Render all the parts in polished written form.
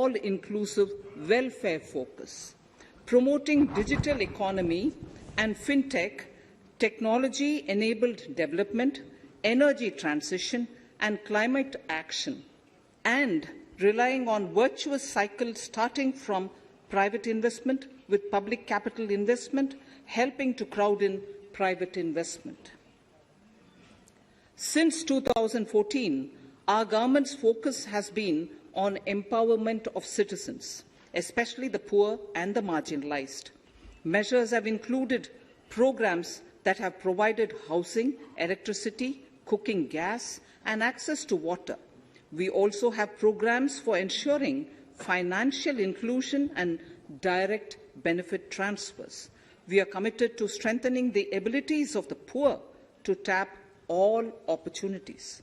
all-inclusive welfare focus, promoting digital economy and fintech, technology-enabled development, energy transition, and climate action, and relying on virtuous cycles starting from private investment with public capital investment, helping to crowd in private investment. Since 2014, our government's focus has been on empowerment of citizens, especially the poor and the marginalized. Measures have included programs that have provided housing, electricity, cooking gas, and access to water. We also have programs for ensuring financial inclusion and direct benefit transfers. We are committed to strengthening the abilities of the poor to tap all opportunities.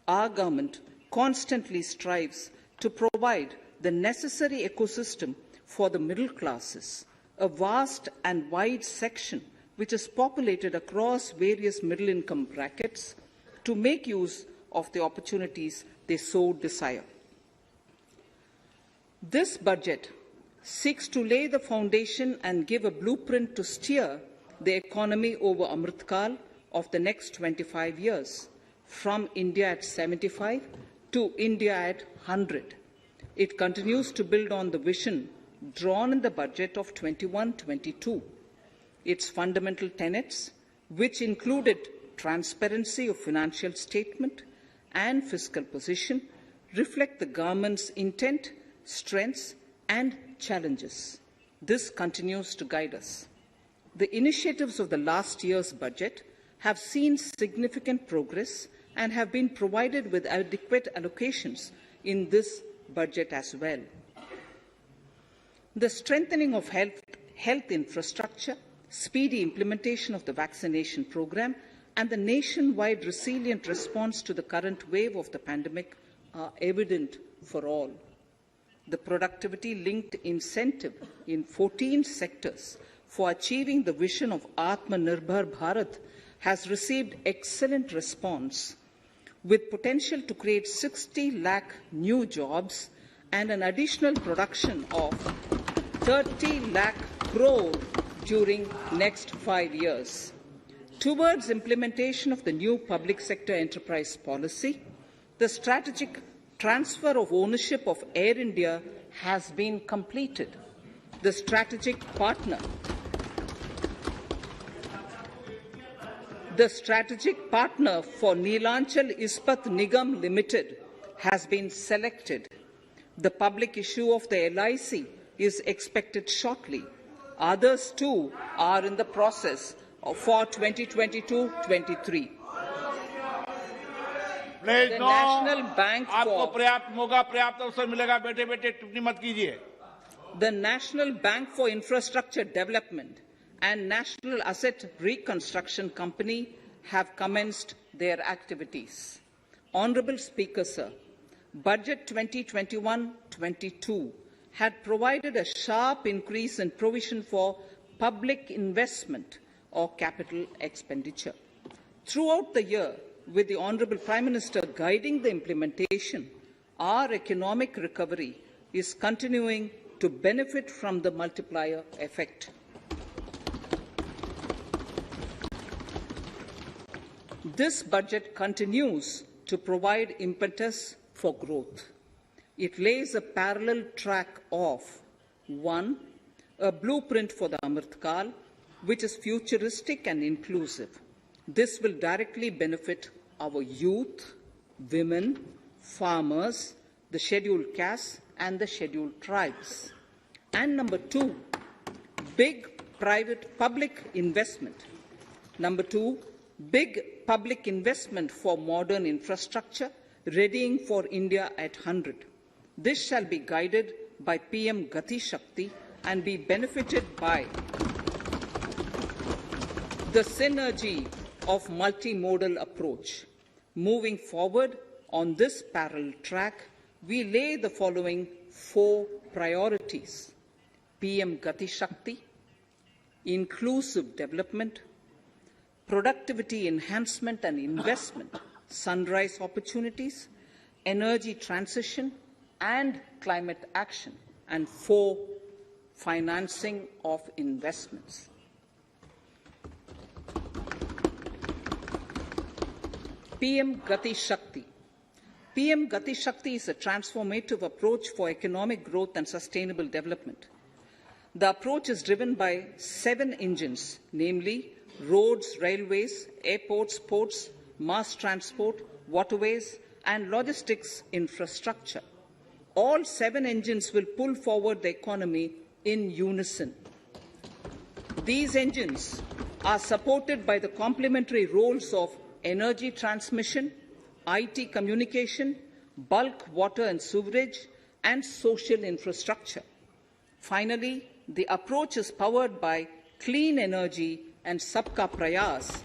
Our government constantly strives to provide the necessary ecosystem for the middle classes, a vast and wide section which is populated across various middle-income brackets, to make use of the opportunities they so desire. This budget seeks to lay the foundation and give a blueprint to steer the economy over Amritkal of the next 25 years, from India at 75 to India at 100. It continues to build on the vision drawn in the budget of 21-22. Its fundamental tenets, which included transparency of financial statement and fiscal position, reflect the government's intent, strengths, and challenges. This continues to guide us. The initiatives of the last year's budget have seen significant progress and have been provided with adequate allocations in this budget as well. The strengthening of health infrastructure, speedy implementation of the vaccination program, and the nationwide resilient response to the current wave of the pandemic are evident for all. The productivity-linked incentive in 14 sectors for achieving the vision of Atmanirbhar Bharat has received excellent response, with potential to create 60 lakh new jobs and an additional production of 30 lakh crore during next 5 years. Towards implementation of the new public sector enterprise policy, the strategic transfer of ownership of Air India has been completed. The strategic partner for Neelanchal Ispat Nigam Limited has been selected. The public issue of the LIC is expected shortly. Others too are in the process for 2022-23. The National Bank आपको पर्याप्त मौका पर्याप्त अवसर मिलेगा बेटे बेटे टिप्पणी मत कीजिए. The National Bank for Infrastructure Development and National Asset Reconstruction Company have commenced their activities. Honourable Speaker, Sir, Budget 2021-22 had provided a sharp increase in provision for public investment or capital expenditure. Throughout the year, with the Honourable Prime Minister guiding the implementation, our economic recovery is continuing to benefit from the multiplier effect. This budget continues to provide impetus for growth. It lays a parallel track of 1. A blueprint for the Amritkal, which is futuristic and inclusive. This will directly benefit our youth, women, farmers, the scheduled castes, and the scheduled tribes. And number 2, big public investment. Number 2, big public investment for modern infrastructure, readying for India at 100. This shall be guided by PM Gati Shakti and be benefited by the synergy of multimodal approach. Moving forward on this parallel track, we lay the following 4 priorities: PM Gati Shakti, inclusive development, productivity enhancement and investment, sunrise opportunities, energy transition, and climate action. And 4, financing of investments. PM Gati Shakti. PM Gati Shakti is a transformative approach for economic growth and sustainable development. The approach is driven by 7 engines, namely roads, railways, airports, ports, mass transport, waterways, and logistics infrastructure. All 7 engines will pull forward the economy in unison. These engines are supported by the complementary roles of energy transmission, IT communication, bulk water and sewerage, and social infrastructure. Finally, the approach is powered by clean energy and Sabka Prayas.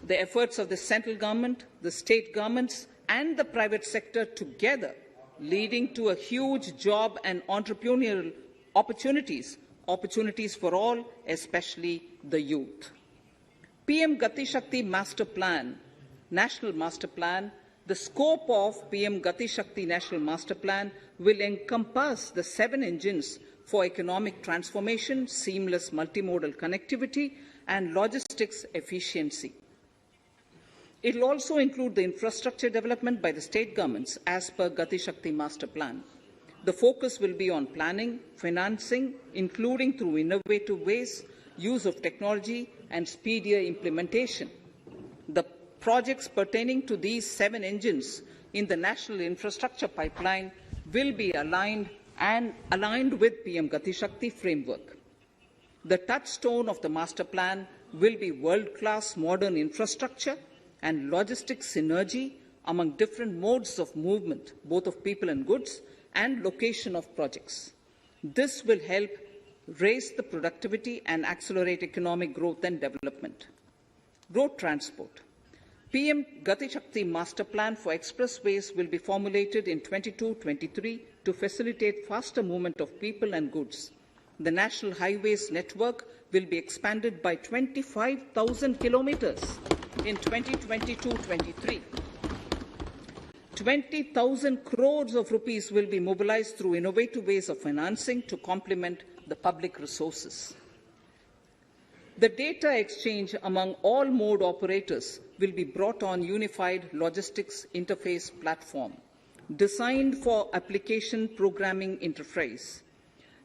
The efforts of the central government, the state governments, and the private sector together, leading to a huge job and entrepreneurial opportunities for all, especially the youth. PM Gati Shakti Master Plan, National Master Plan, the scope of PM Gati Shakti National Master Plan will encompass the 7 engines for economic transformation, seamless multimodal connectivity, and logistics efficiency. It will also include the infrastructure development by the state governments as per Gati Shakti Master Plan. The focus will be on planning, financing, including through innovative ways, use of technology, and speedier implementation. The projects pertaining to these 7 engines in the National Infrastructure Pipeline will be aligned with PM Gati Shakti framework. The touchstone of the master plan will be world-class modern infrastructure and logistics synergy among different modes of movement, both of people and goods, and location of projects. This will help raise the productivity and accelerate economic growth and development. Road transport. PM Gati Shakti Master Plan for expressways will be formulated in 22-23 to facilitate faster movement of people and goods. The National Highways network will be expanded by 25,000 kilometers in 2022-23. 20,000 crores of rupees will be mobilized through innovative ways of financing to complement the public resources. The data exchange among all mode operators will be brought on unified logistics interface platform designed for application programming interface.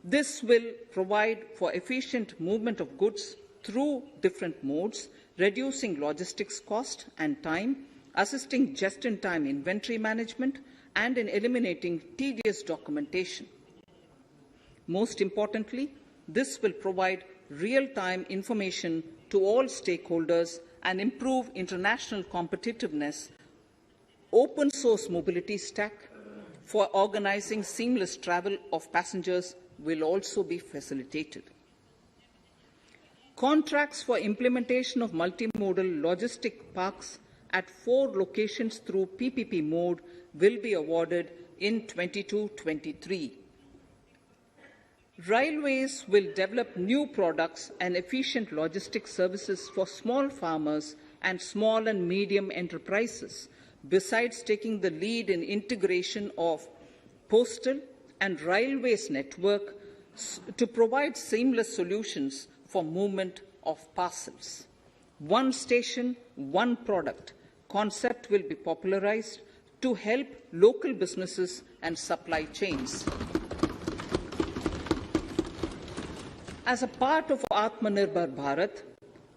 This will provide for efficient movement of goods through different modes, reducing logistics cost and time, assisting just-in-time inventory management, and in eliminating tedious documentation. Most importantly, this will provide real-time information to all stakeholders and improve international competitiveness. Open source mobility stack for organizing seamless travel of passengers will also be facilitated. Contracts for implementation of multimodal logistic parks at 4 locations through PPP mode will be awarded in 22-23. Railways will develop new products and efficient logistics services for small farmers and small and medium enterprises, besides taking the lead in integration of postal and railways network to provide seamless solutions for movement of parcels. One station, one product concept will be popularized to help local businesses and supply chains. As a part of Atmanirbhar Bharat,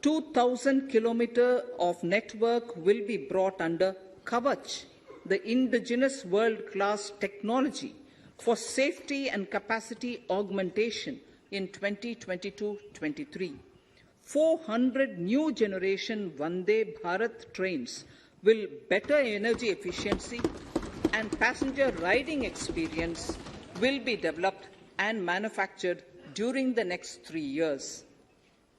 2,000 kilometers of network will be brought under Kavach, the indigenous world-class technology for safety and capacity augmentation in 2022-23. 400 new generation Vande Bharat trains will better energy efficiency and passenger riding experience will be developed and manufactured during the next 3 years.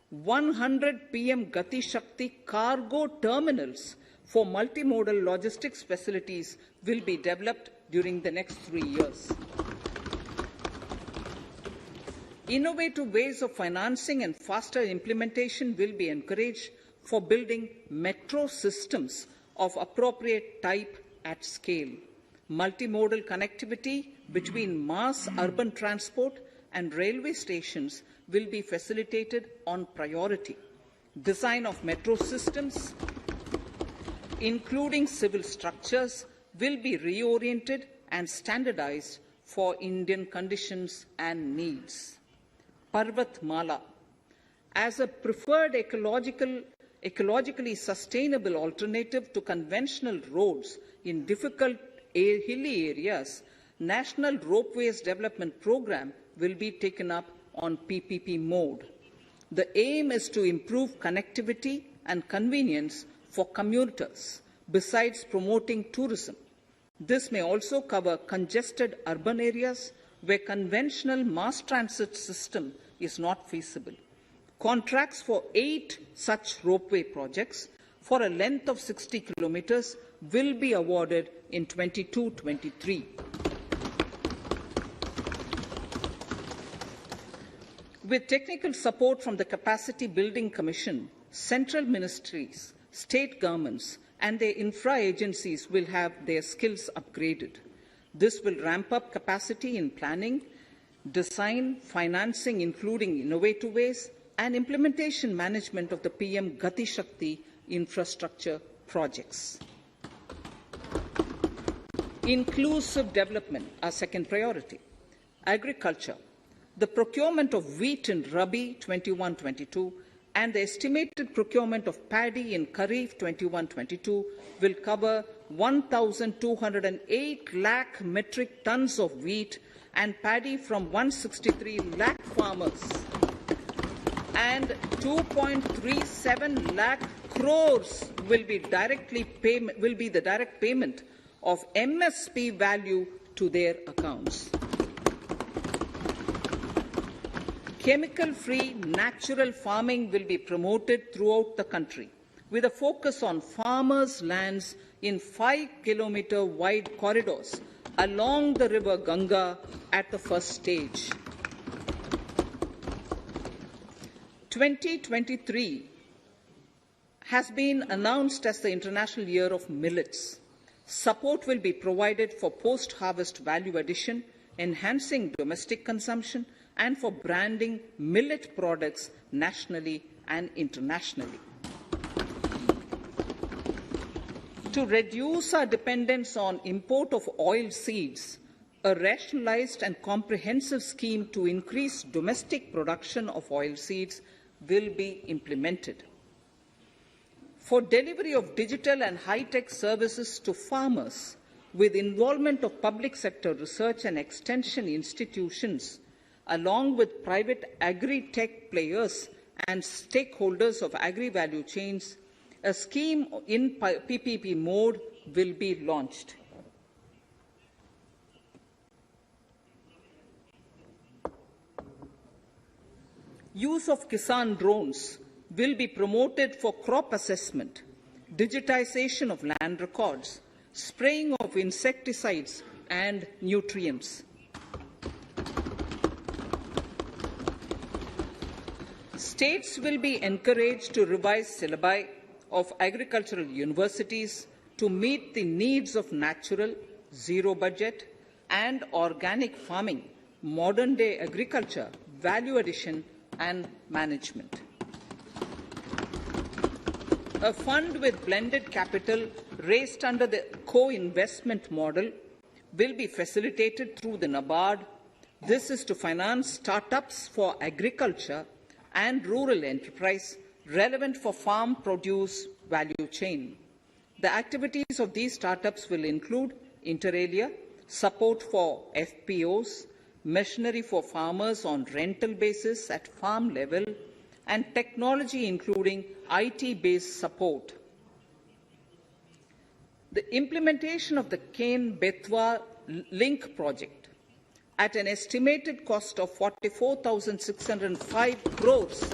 100 PM Gati Shakti cargo terminals for multimodal logistics facilities will be developed during the next 3 years. Innovative ways of financing and faster implementation will be encouraged for building metro systems of appropriate type at scale. Multimodal connectivity between mass urban transport and railway stations will be facilitated on priority. Design of metro systems, including civil structures, will be reoriented and standardized for Indian conditions and needs. Parvatmala, as a preferred ecologically sustainable alternative to conventional roads in difficult hilly areas, National Ropeways Development Programme will be taken up on PPP mode. The aim is to improve connectivity and convenience for commuters, besides promoting tourism. This may also cover congested urban areas where conventional mass transit system is not feasible. Contracts for 8 such ropeway projects for a length of 60 kilometers will be awarded in 22-23. With technical support from the Capacity Building Commission, central ministries, state governments and their infra agencies will have their skills upgraded. This will ramp up capacity in planning, design, financing, including innovative ways, and implementation management of the PM Gati Shakti infrastructure projects. Inclusive development, our second priority. Agriculture. The procurement of wheat in Rabi 21-22 and the estimated procurement of paddy in Kharif 21-22 will cover 1,208 lakh metric tons of wheat and paddy from 163 lakh farmers, and 2.37 lakh crores will be the direct payment of MSP value to their accounts. Chemical-free natural farming will be promoted throughout the country, with a focus on farmers' lands in 5-kilometer wide corridors along the river Ganga at the first stage. 2023 has been announced as the International Year of Millets. Support will be provided for post-harvest value addition, enhancing domestic consumption, and for branding millet products nationally and internationally. To reduce our dependence on import of oil seeds, a rationalized and comprehensive scheme to increase domestic production of oil seeds will be implemented. For delivery of digital and high-tech services to farmers, with involvement of public sector research and extension institutions, along with private agri-tech players and stakeholders of agri-value chains, a scheme in PPP mode will be launched. Use of Kisan drones will be promoted for crop assessment, digitization of land records, spraying of insecticides and nutrients. States will be encouraged to revise syllabi of agricultural universities to meet the needs of natural, zero budget and organic farming, modern-day agriculture, value addition and management. A fund with blended capital raised under the co-investment model will be facilitated through the NABARD. This is to finance startups for agriculture and rural enterprise relevant for farm produce value chain. The activities of these startups will include, inter alia, support for FPOs, machinery for farmers on rental basis at farm level, and technology including IT-based support. The implementation of the Ken-Betwa link project at an estimated cost of 44,605 crores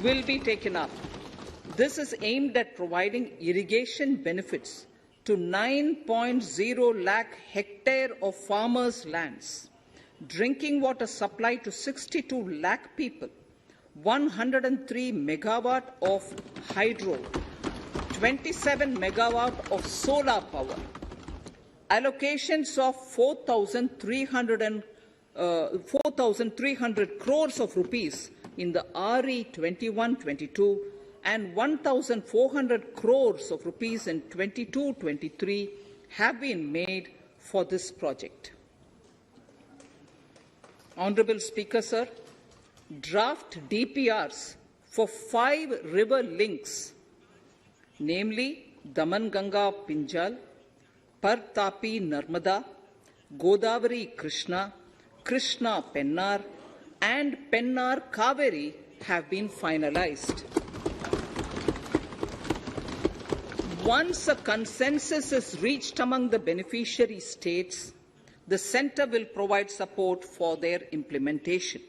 will be taken up. This is aimed at providing irrigation benefits to 9.0 lakh hectare of farmers' lands, drinking water supply to 62 lakh people, 103 megawatt of hydro, 27 megawatt of solar power, allocations of 4,300 crores of rupees in the RE 21-22 and 1,400 crores of rupees in 22-23 have been made for this project. Honourable Speaker, sir, draft DPRs for 5 river links, namely Daman-Ganga Pinjal, Par-Tapi Narmada, Godavari Krishna, Krishna Pennar, and Pennar Kaveri have been finalized. Once a consensus is reached among the beneficiary states, the Centre will provide support for their implementation.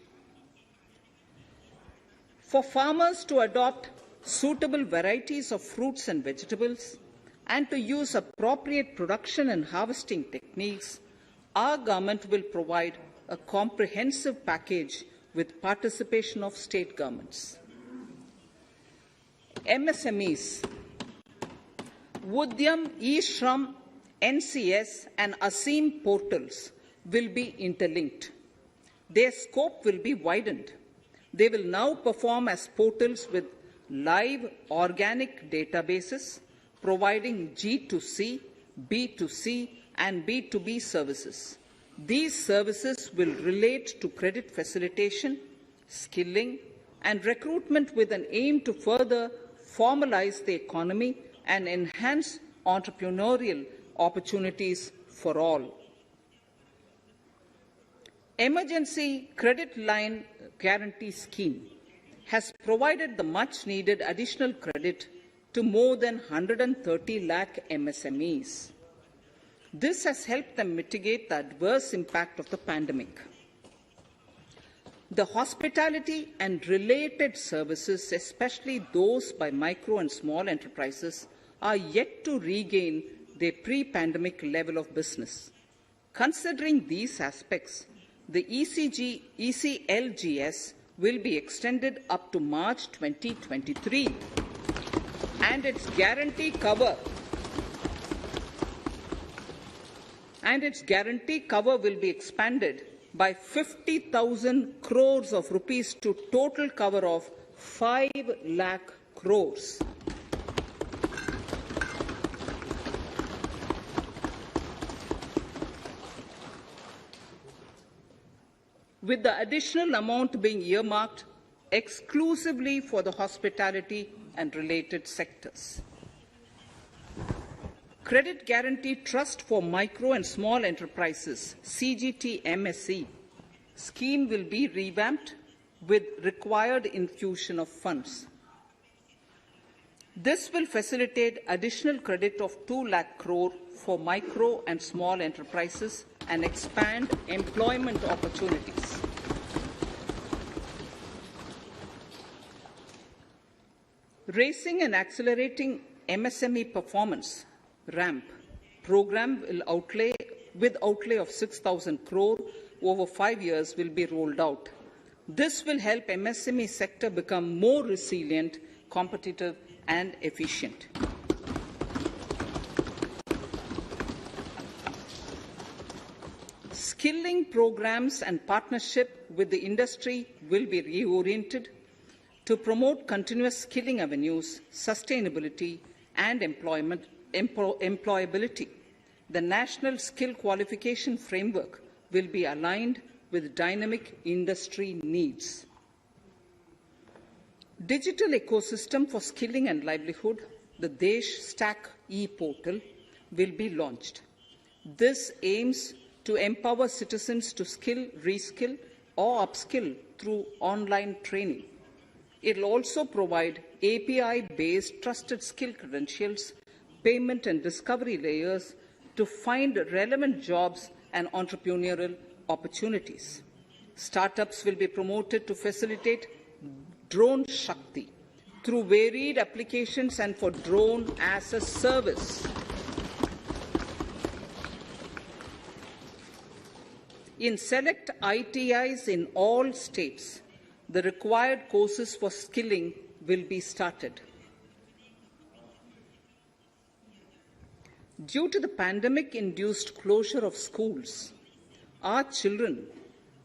For farmers to adopt suitable varieties of fruits and vegetables and to use appropriate production and harvesting techniques, our government will provide a comprehensive package with participation of state governments. MSMEs, Udyam, eShram, NCS and ASEEM portals will be interlinked. Their scope will be widened. They will now perform as portals with live organic databases, providing G2C, B2C and B2B services. These services will relate to credit facilitation, skilling and recruitment with an aim to further formalize the economy and enhance entrepreneurial opportunities for all. Emergency Credit Line Guarantee Scheme has provided the much-needed additional credit to more than 130 lakh MSMEs. This has helped them mitigate the adverse impact of the pandemic. The hospitality and related services, especially those by micro and small enterprises, are yet to regain their pre-pandemic level of business. Considering these aspects, the ECLGS will be extended up to March 2023, and its guarantee cover will be expanded by 50,000 crores of rupees to total cover of 5 lakh crores. With the additional amount being earmarked exclusively for the hospitality and related sectors. Credit Guarantee Trust for Micro and Small Enterprises, CGT-MSE, scheme will be revamped with required infusion of funds. This will facilitate additional credit of 2 lakh crore for micro and small enterprises and expand employment opportunities. Raising and accelerating MSME performance RAMP program with outlay of 6,000 crore over 5 years will be rolled out. This will help MSME sector become more resilient, competitive and efficient. Skilling programs and partnership with the industry will be reoriented to promote continuous skilling avenues, sustainability and employability. The National Skill Qualification Framework will be aligned with dynamic industry needs. Digital ecosystem for skilling and livelihood, the Desh Stack e-portal, will be launched. This aims to empower citizens to skill, reskill or upskill through online training. It will also provide API-based trusted skill credentials, payment and discovery layers to find relevant jobs and entrepreneurial opportunities. Startups will be promoted to facilitate Drone Shakti through varied applications and for drone as a service. In select ITIs in all states, the required courses for skilling will be started. Due to the pandemic-induced closure of schools, our children,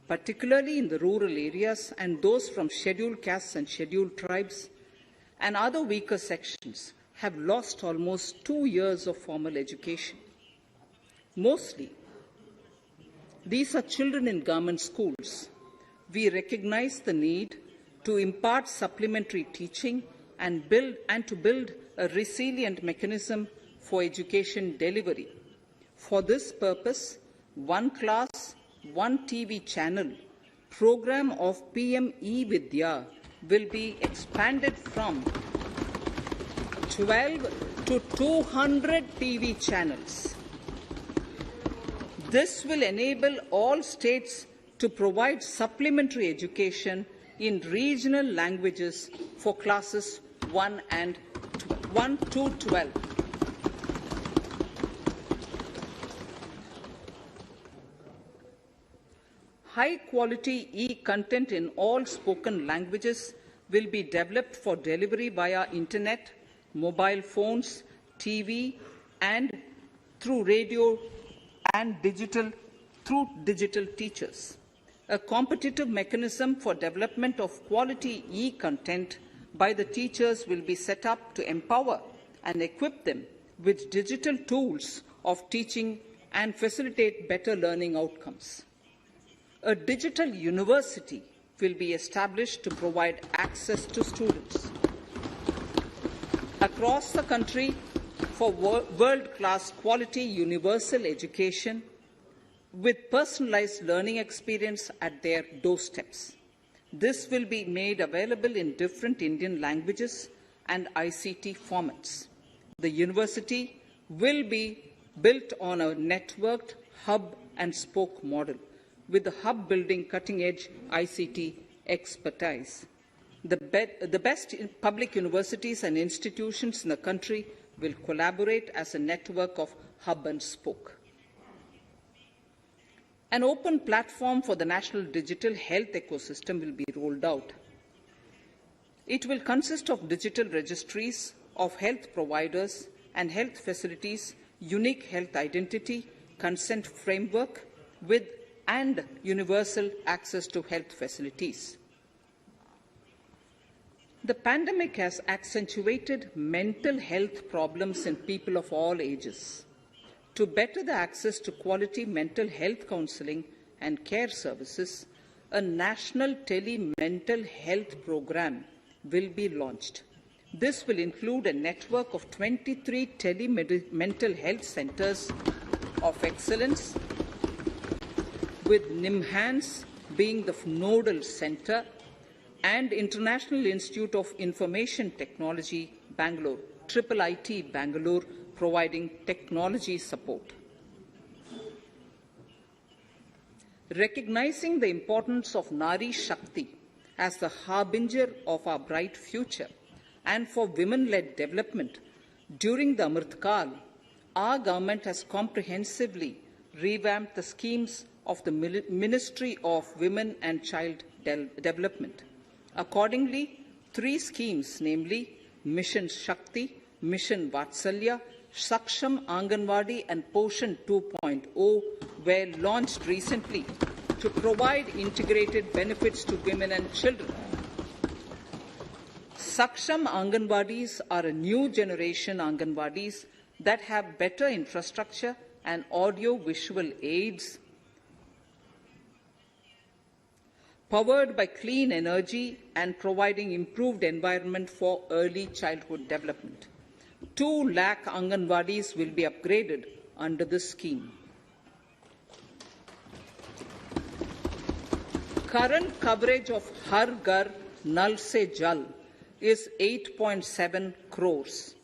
particularly in the rural areas and those from scheduled castes and scheduled tribes and other weaker sections, have lost almost 2 years of formal education. Mostly, these are children in government schools. We recognize the need to impart supplementary teaching and to build a resilient mechanism for education delivery. For this purpose, One Class, One TV channel program of PM E-Vidya will be expanded from 12 to 200 TV channels. This will enable all states to provide supplementary education in regional languages for classes 1 to 12. High-quality e-content in all spoken languages will be developed for delivery via internet, mobile phones, TV, and through radio and digital teachers. A competitive mechanism for development of quality e-content by the teachers will be set up to empower and equip them with digital tools of teaching and facilitate better learning outcomes. A digital university will be established to provide access to students across the country for world-class quality universal education with personalized learning experience at their doorsteps. This will be made available in different Indian languages and ICT formats. The university will be built on a networked hub and spoke model, with the hub building cutting-edge ICT expertise. The best public universities and institutions in the country will collaborate as a network of hub and spoke. An open platform for the national digital health ecosystem will be rolled out. It will consist of digital registries of health providers and health facilities, unique health identity, consent framework, and universal access to health facilities. The pandemic has accentuated mental health problems in people of all ages. To better the access to quality mental health counselling and care services, a national Tele mental health program will be launched. This will include a network of 23 Tele mental health centres of excellence, with NIMHANS being the nodal centre and International Institute of Information Technology, Bangalore, IIIT Bangalore, providing technology support. Recognizing the importance of Nari Shakti as the harbinger of our bright future and for women-led development, during the Amrit Kal, our government has comprehensively revamped the schemes of the Ministry of Women and Child Development. Accordingly, 3 schemes, namely Mission Shakti, Mission Vatsalya, Saksham Anganwadi and Poshan 2.0 were launched recently to provide integrated benefits to women and children. Saksham Anganwadis are a new generation Anganwadis that have better infrastructure and audio-visual aids, powered by clean energy and providing improved environment for early childhood development. 2 lakh Anganwadis will be upgraded under this scheme. Current coverage of Har Ghar Nal Se Jal is 8.7 crores.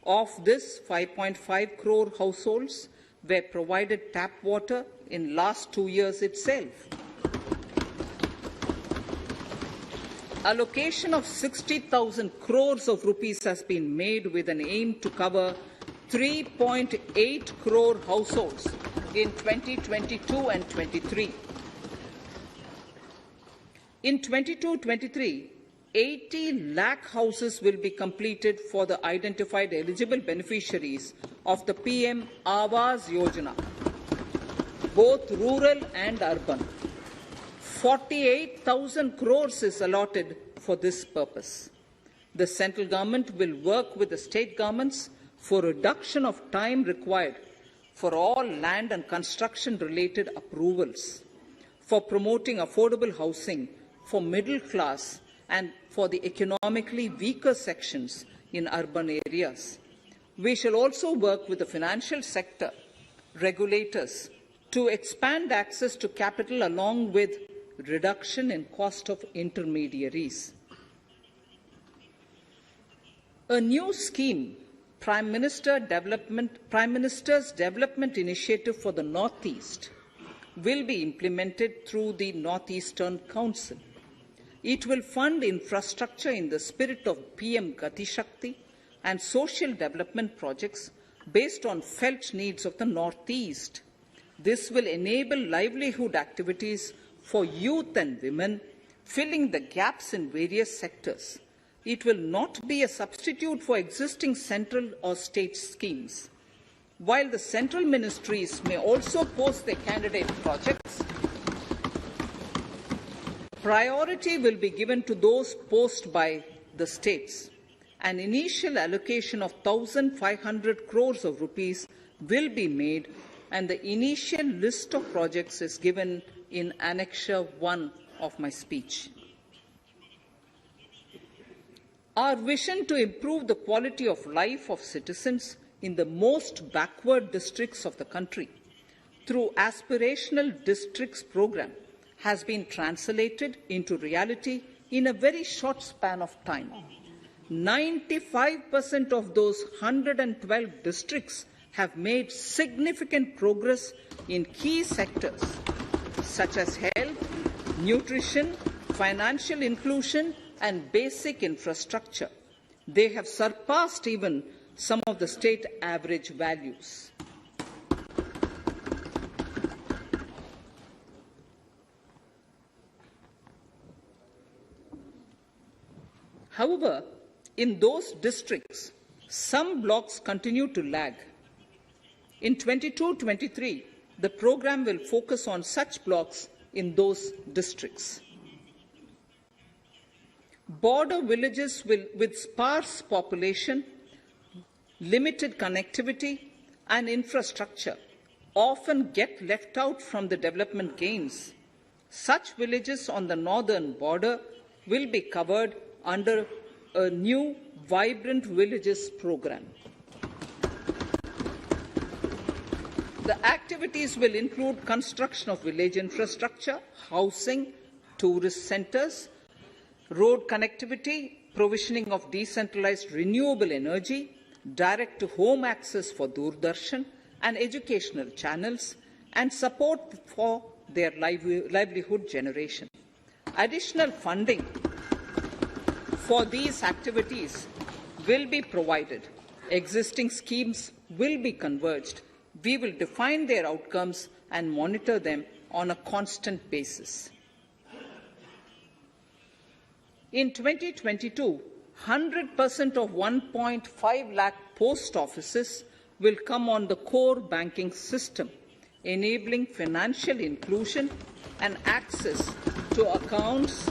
Of this, 5.5 crore households were provided tap water in last 2 years itself. Allocation of 60,000 crores of rupees has been made with an aim to cover 3.8 crore households in 2022 and 23. In 22-23, 80 lakh houses will be completed for the identified eligible beneficiaries of the PM Awas Yojana, both rural and urban. 48,000 crores is allotted for this purpose. The central government will work with the state governments for reduction of time required for all land and construction-related approvals, for promoting affordable housing for middle class and for the economically weaker sections in urban areas. We shall also work with the financial sector regulators to expand access to capital along with reduction in cost of intermediaries. A new scheme, Prime Minister's Development Initiative for the Northeast, will be implemented through the Northeastern Council. It will fund infrastructure in the spirit of PM Gati Shakti and social development projects based on felt needs of the Northeast. This will enable livelihood activities for youth and women, filling the gaps in various sectors. It will not be a substitute for existing central or state schemes. While the central ministries may also post their candidate projects, priority will be given to those posted by the states. An initial allocation of 1,500 crores of rupees will be made, and the initial list of projects is given in Annexure 1 of my speech. Our vision to improve the quality of life of citizens in the most backward districts of the country through Aspirational Districts program has been translated into reality in a very short span of time. 95% of those 112 districts have made significant progress in key sectors such as health, nutrition, financial inclusion, and basic infrastructure. They have surpassed even some of the state average values. However, in those districts, some blocks continue to lag. In 22-23, the program will focus on such blocks in those districts. Border villages with sparse population, limited connectivity and infrastructure often get left out from the development gains. Such villages on the northern border will be covered under a new Vibrant Villages program. The activities will include construction of village infrastructure, housing, tourist centres, road connectivity, provisioning of decentralized renewable energy, direct-to-home access for Doordarshan and educational channels, and support for their livelihood generation. Additional funding for these activities will be provided. Existing schemes will be converged. We will define their outcomes and monitor them on a constant basis. In 2022, 100% of 1.5 lakh post offices will come on the core banking system, enabling financial inclusion and access to accounts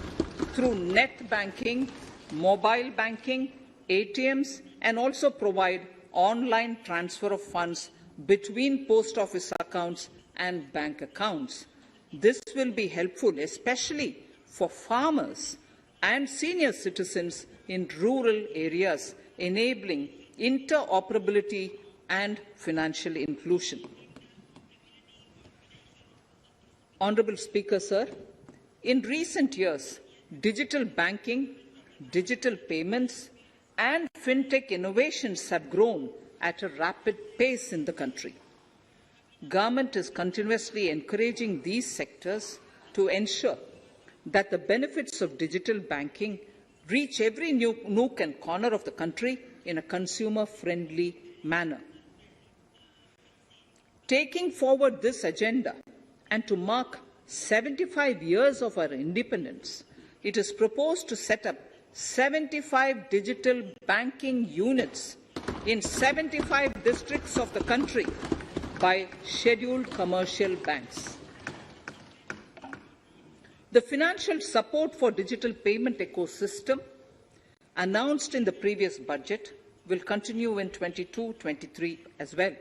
through net banking, mobile banking, ATMs, and also provide online transfer of funds between post office accounts and bank accounts. This will be helpful, especially for farmers and senior citizens in rural areas, enabling interoperability and financial inclusion. Honourable Speaker, sir, in recent years, digital banking, digital payments and fintech innovations have grown at a rapid pace in the country. Government is continuously encouraging these sectors to ensure that the benefits of digital banking reach every nook and corner of the country in a consumer-friendly manner. Taking forward this agenda and to mark 75 years of our independence, it is proposed to set up 75 digital banking units in 75 districts of the country by scheduled commercial banks. The financial support for digital payment ecosystem announced in the previous budget will continue in 22-23 as well.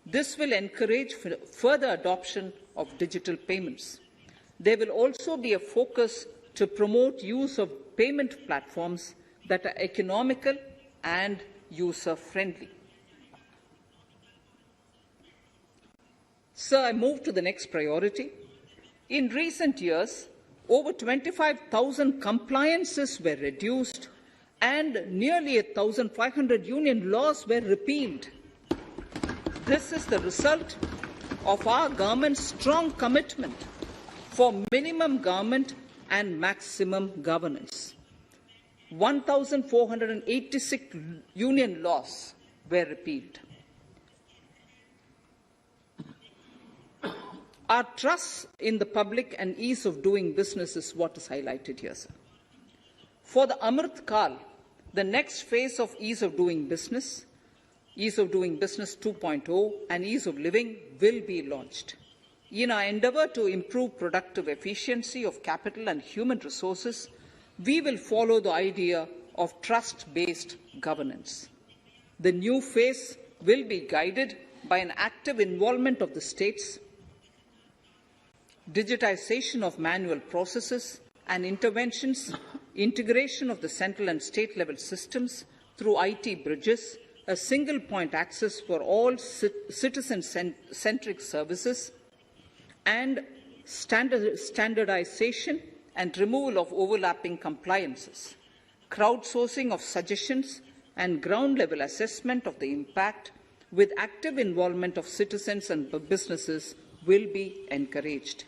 This will encourage further adoption of digital payments. There will also be a focus to promote use of payment platforms that are economical and user-friendly. Sir, I move to the next priority. In recent years, over 25,000 compliances were reduced and nearly 1,500 union laws were repealed. This is the result of our government's strong commitment for minimum government and maximum governance. 1,486 union laws were repealed. Our trust in the public and ease of doing business is what is highlighted here, sir. For the Amrit Kal, the next phase of ease of doing business 2.0 and ease of living will be launched. In our endeavour to improve productive efficiency of capital and human resources, we will follow the idea of trust-based governance. The new phase will be guided by an active involvement of the states, digitization of manual processes and interventions, integration of the central and state level systems through IT bridges, a single point access for all citizen-centric services, and standardization and removal of overlapping compliances. Crowdsourcing of suggestions and ground-level assessment of the impact with active involvement of citizens and businesses will be encouraged.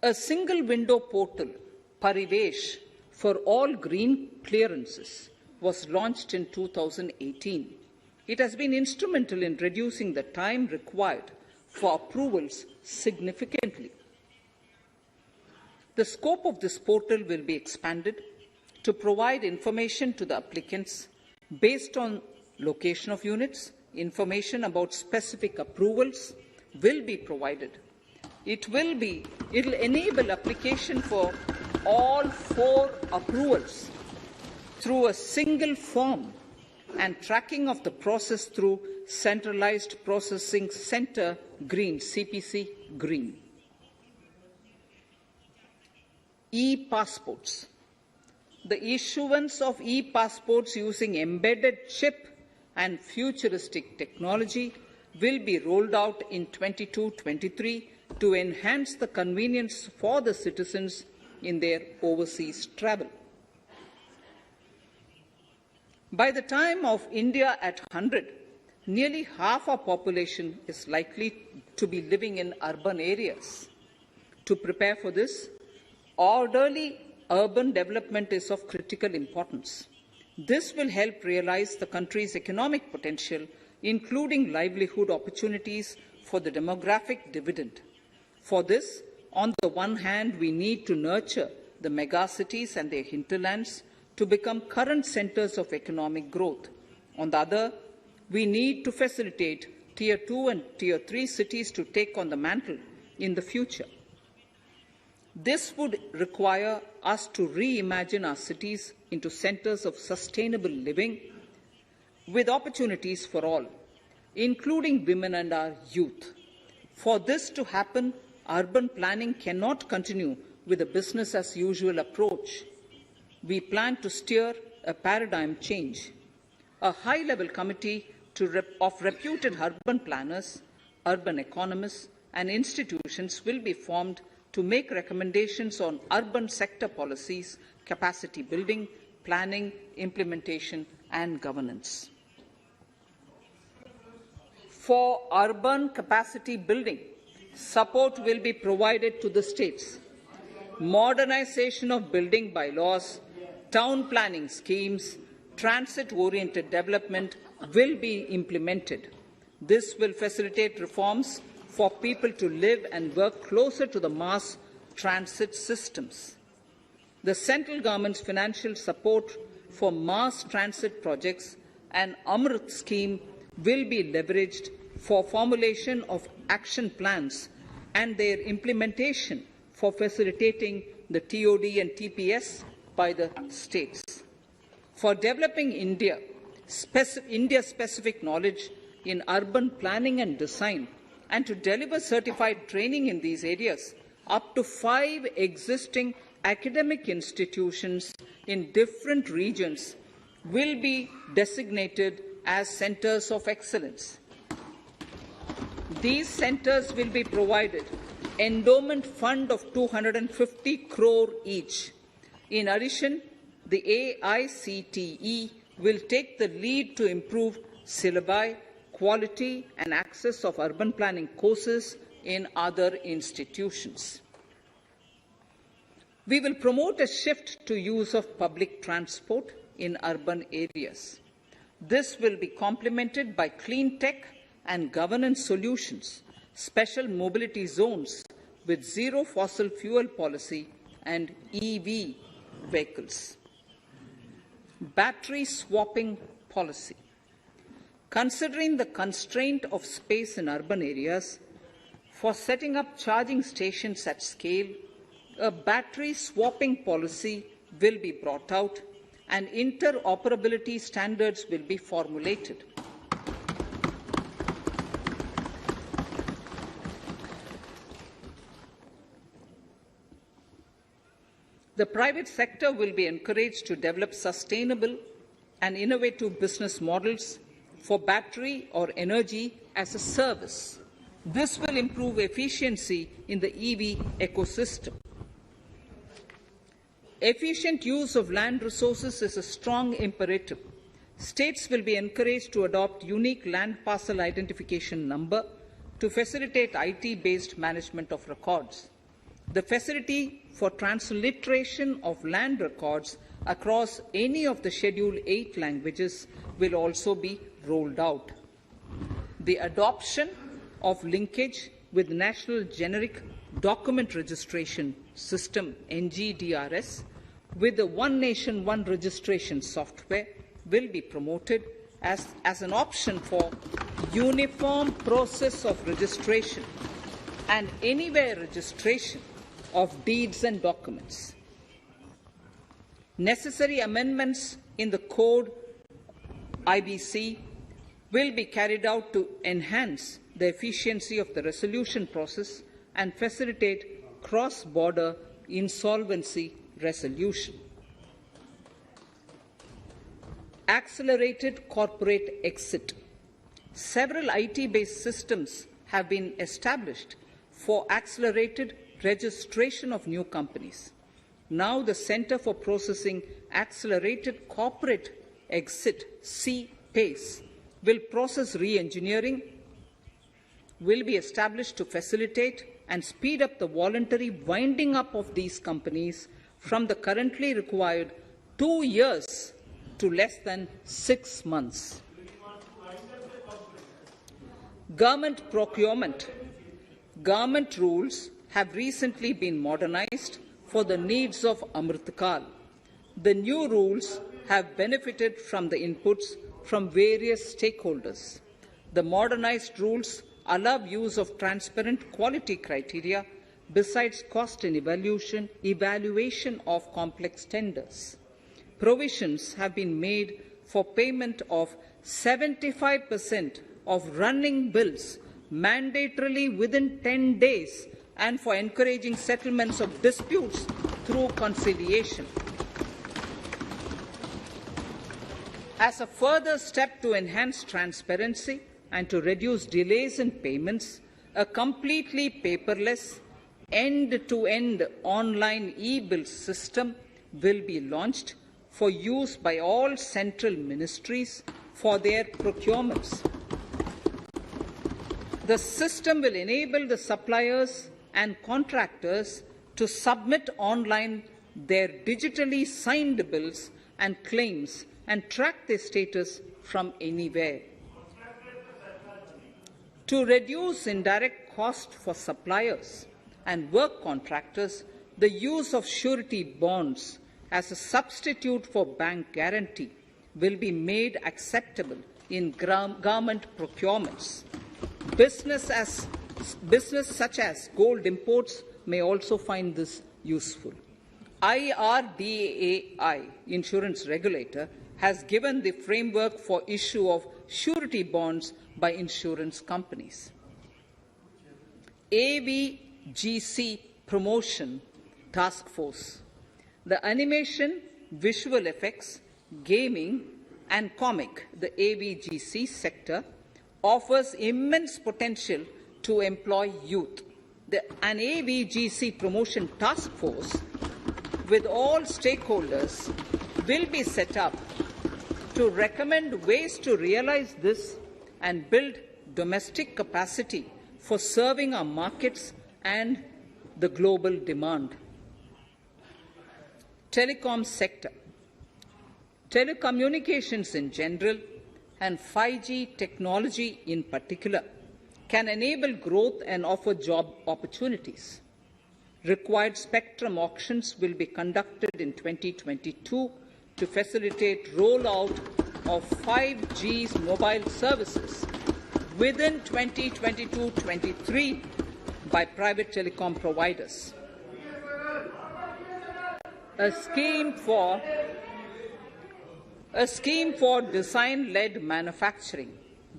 A single window portal, Parivesh, for all green clearances was launched in 2018. It has been instrumental in reducing the time required for approvals significantly. The scope of this portal will be expanded to provide information to the applicants based on location of units. Information about specific approvals will be provided. It will enable application for all 4 approvals through a single form and tracking of the process through Centralized Processing Center Green, CPC Green. E-passports. The issuance of e-passports using embedded chip and futuristic technology will be rolled out in 22-23 to enhance the convenience for the citizens in their overseas travel. By the time of India at 100, nearly half our population is likely to be living in urban areas. To prepare for this, orderly urban development is of critical importance. This will help realize the country's economic potential, including livelihood opportunities for the demographic dividend. For this, on the one hand, we need to nurture the megacities and their hinterlands to become current centres of economic growth. On the other, we need to facilitate Tier 2 and Tier 3 cities to take on the mantle in the future. This would require us to reimagine our cities into centres of sustainable living with opportunities for all, including women and our youth. For this to happen, urban planning cannot continue with a business-as-usual approach. We plan to steer a paradigm change. A high-level committee of reputed urban planners, urban economists, and institutions will be formed to make recommendations on urban sector policies, capacity building, planning, implementation, and governance. For urban capacity building, support will be provided to the states. Modernization of building bylaws, town planning schemes, transit-oriented development will be implemented. This will facilitate reforms for people to live and work closer to the mass transit systems. The central government's financial support for mass transit projects and Amrit scheme will be leveraged for formulation of action plans and their implementation for facilitating the TOD and TPS by the states. For developing India-specific knowledge in urban planning and design, and to deliver certified training in these areas, up to 5 existing academic institutions in different regions will be designated as centres of excellence. These centres will be provided endowment fund of 250 crore each. In addition, the AICTE will take the lead to improve syllabi, quality and access of urban planning courses in other institutions. We will promote a shift to use of public transport in urban areas. This will be complemented by clean tech and governance solutions, special mobility zones with zero fossil fuel policy and EV vehicles. Battery swapping policy. Considering the constraint of space in urban areas, for setting up charging stations at scale, a battery swapping policy will be brought out and interoperability standards will be formulated. The private sector will be encouraged to develop sustainable and innovative business models for battery or energy as a service. This will improve efficiency in the EV ecosystem. Efficient use of land resources is a strong imperative. States will be encouraged to adopt unique land parcel identification number to facilitate IT-based management of records. The facility for transliteration of land records across any of the Schedule 8 languages will also be rolled out. The adoption of linkage with National Generic Document Registration System (NGDRS) with the One Nation, One Registration software will be promoted as an option for uniform process of registration and anywhere registration of deeds and documents. Necessary amendments in the Code IBC will be carried out to enhance the efficiency of the resolution process and facilitate cross-border insolvency resolution. Accelerated corporate exit. Several IT-based systems have been established for accelerated registration of new companies. Now the Centre for Processing Accelerated Corporate Exit, CPACE, will process re-engineering, will be established to facilitate and speed up the voluntary winding up of these companies from the currently required 2 years to less than 6 months. Government procurement. Government rules have recently been modernized for the needs of Amritkal. The new rules have benefited from the inputs from various stakeholders. The modernized rules allow use of transparent quality criteria besides cost and evaluation of complex tenders. Provisions have been made for payment of 75% of running bills mandatorily within 10 days and for encouraging settlements of disputes through conciliation. As a further step to enhance transparency and to reduce delays in payments, a completely paperless, end-to-end online e-bill system will be launched for use by all central ministries for their procurements. The system will enable the suppliers and contractors to submit online their digitally signed bills and claims and track their status from anywhere. To reduce indirect cost for suppliers and work contractors, the use of surety bonds as a substitute for bank guarantee will be made acceptable in government procurements. Business such as gold imports may also find this useful. IRDAI, insurance regulator, has given the framework for issue of surety bonds by insurance companies. AVGC Promotion Task Force. The animation, visual effects, gaming and comic, the AVGC sector, offers immense potential to employ youth. An AVGC Promotion Task Force with all stakeholders will be set up to recommend ways to realize this and build domestic capacity for serving our markets and the global demand. Telecom sector. Telecommunications in general and 5G technology in particular can enable growth and offer job opportunities. Required spectrum auctions will be conducted in 2022 to facilitate rollout of 5G's mobile services within 2022-23 by private telecom providers. A scheme for design-led manufacturing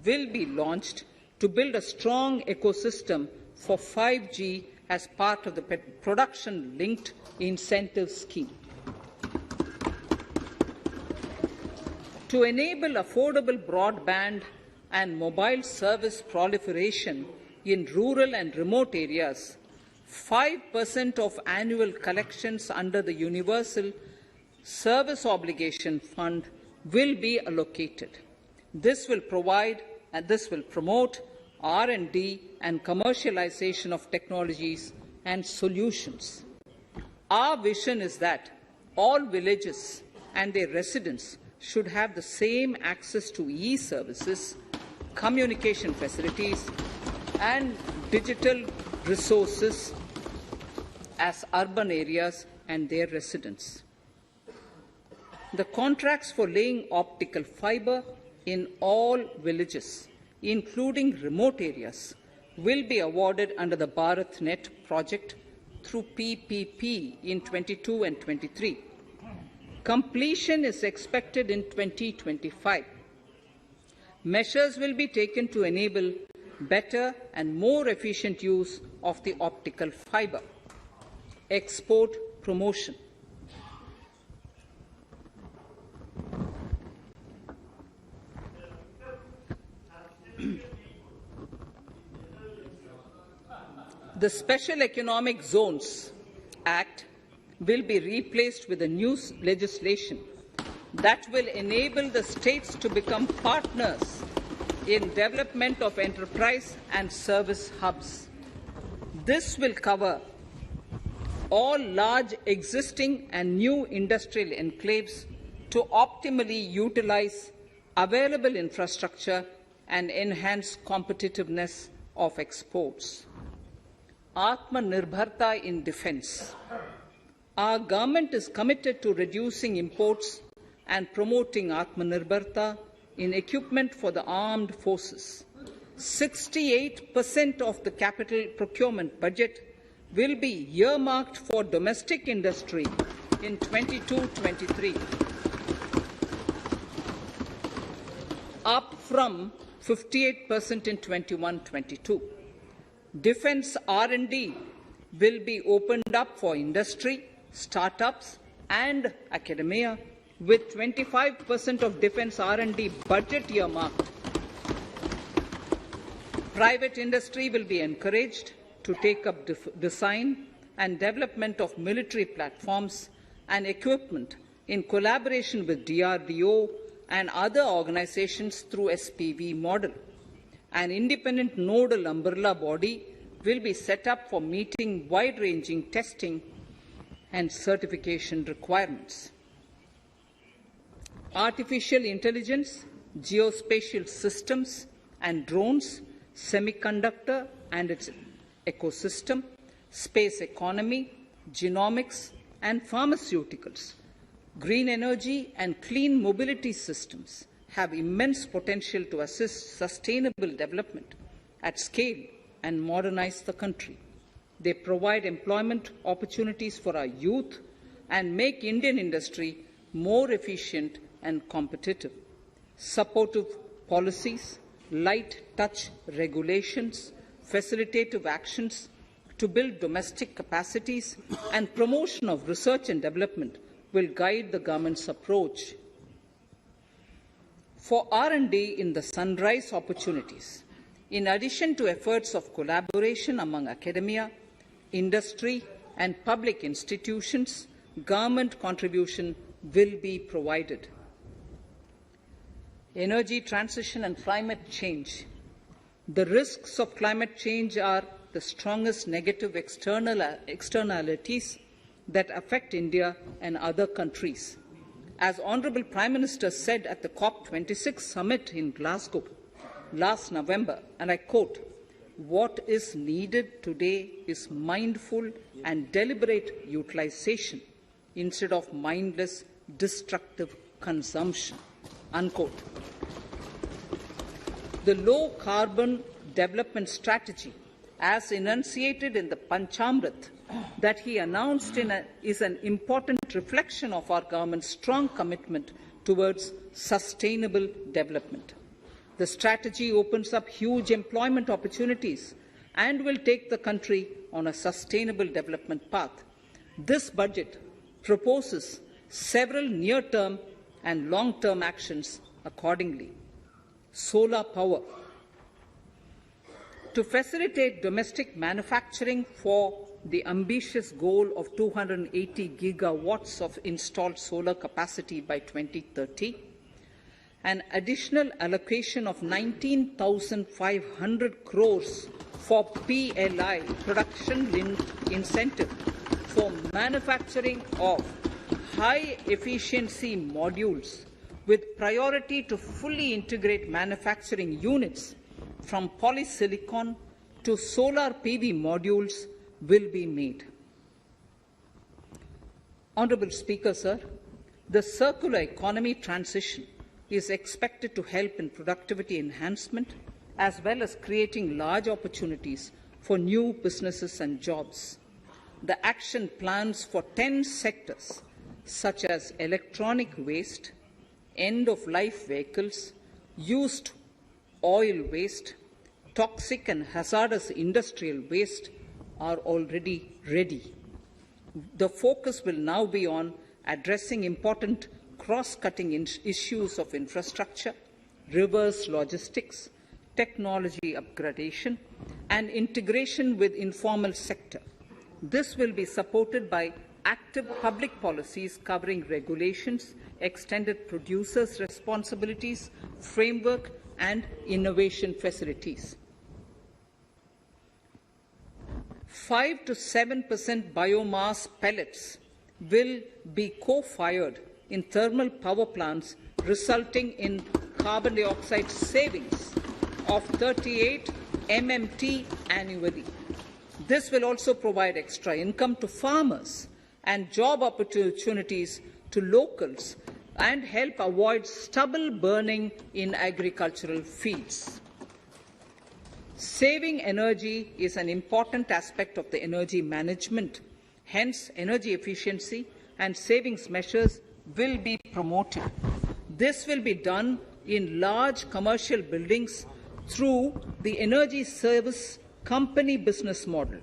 will be launched to build a strong ecosystem for 5G as part of the production-linked incentive scheme. To enable affordable broadband and mobile service proliferation in rural and remote areas, 5% of annual collections under the Universal Service Obligation Fund will be allocated. This will promote R&D and commercialization of technologies and solutions. Our vision is that all villages and their residents should have the same access to e-services, communication facilities, and digital resources as urban areas and their residents. The contracts for laying optical fibre in all villages, including remote areas, will be awarded under the BharatNet project through PPP in 22 and 23. Completion is expected in 2025. Measures will be taken to enable better and more efficient use of the optical fibre. Export promotion. The Special Economic Zones Act will be replaced with a new legislation that will enable the states to become partners in development of enterprise and service hubs. This will cover all large existing and new industrial enclaves to optimally utilize available infrastructure and enhance competitiveness of exports. Atmanirbharta in defence. Our government is committed to reducing imports and promoting Atmanirbharta in equipment for the armed forces. 68% of the capital procurement budget will be earmarked for domestic industry in 22-23, up from 58% in 21-22. Defence R&D will be opened up for industry, startups and academia, with 25% of defence R&D budget earmarked. Private industry will be encouraged to take up design and development of military platforms and equipment in collaboration with DRDO and other organizations through SPV model. An independent nodal umbrella body will be set up for meeting wide-ranging testing and certification requirements. Artificial intelligence, geospatial systems and drones, semiconductor and its ecosystem, space economy, genomics, and pharmaceuticals. Green energy and clean mobility systems have immense potential to assist sustainable development at scale and modernize the country. They provide employment opportunities for our youth and make Indian industry more efficient and competitive. Supportive policies, light touch regulations, facilitative actions to build domestic capacities and promotion of research and development will guide the government's approach. For R&D in the sunrise opportunities, in addition to efforts of collaboration among academia, industry and public institutions, government contribution will be provided. Energy transition and climate change. The risks of climate change are the strongest negative externalities that affect India and other countries. As Honourable Prime Minister said at the COP26 summit in Glasgow last November, and I quote, "What is needed today is mindful and deliberate utilization instead of mindless, destructive consumption." Unquote. The low-carbon development strategy, as enunciated in the Panchamrit that he announced is an important reflection of our government's strong commitment towards sustainable development. The strategy opens up huge employment opportunities and will take the country on a sustainable development path. This budget proposes several near-term and long-term actions accordingly. Solar power. To facilitate domestic manufacturing for the ambitious goal of 280 gigawatts of installed solar capacity by 2030, an additional allocation of 19,500 crores for PLI, production-linked incentive, for manufacturing of high-efficiency modules with priority to fully integrate manufacturing units from polysilicon to solar PV modules will be made. Honourable Speaker, sir, the circular economy transition is expected to help in productivity enhancement as well as creating large opportunities for new businesses and jobs. The action plans for 10 sectors such as electronic waste, end-of-life vehicles, used oil waste, toxic and hazardous industrial waste are already ready. The focus will now be on addressing important cross-cutting issues of infrastructure, reverse logistics, technology upgradation, and integration with informal sector. This will be supported by active public policies covering regulations, extended producers' responsibilities, framework, and innovation facilities. 5 to 7% biomass pellets will be co-fired in thermal power plants, resulting in carbon dioxide savings of 38 MMT annually. This will also provide extra income to farmers and job opportunities to locals and help avoid stubble burning in agricultural fields. Saving energy is an important aspect of the energy management. Hence, energy efficiency and savings measures will be promoted. This will be done in large commercial buildings through the energy service company business model.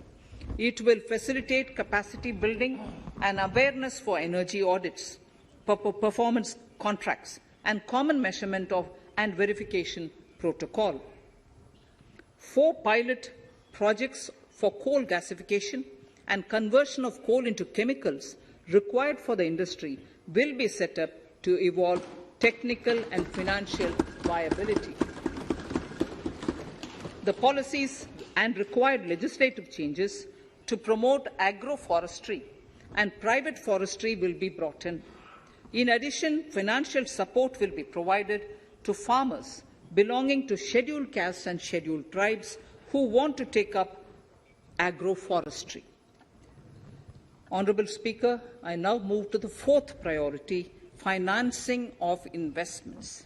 It will facilitate capacity building and awareness for energy audits, performance contracts, and common measurement of and verification protocol. 4 pilot projects for coal gasification and conversion of coal into chemicals required for the industry will be set up to evolve technical and financial viability. The policies and required legislative changes to promote agroforestry and private forestry will be brought in. In addition, financial support will be provided to farmers belonging to scheduled castes and scheduled tribes who want to take up agroforestry. Honourable Speaker, I now move to the fourth priority, financing of investments.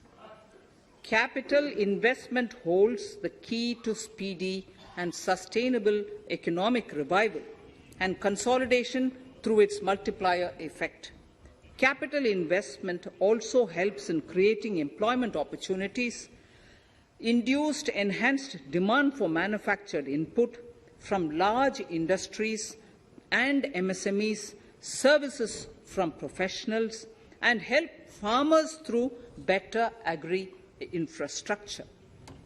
Capital investment holds the key to speedy and sustainable economic revival and consolidation through its multiplier effect. Capital investment also helps in creating employment opportunities, induced enhanced demand for manufactured input from large industries and MSMEs, services from professionals, and help farmers through better agri-infrastructure.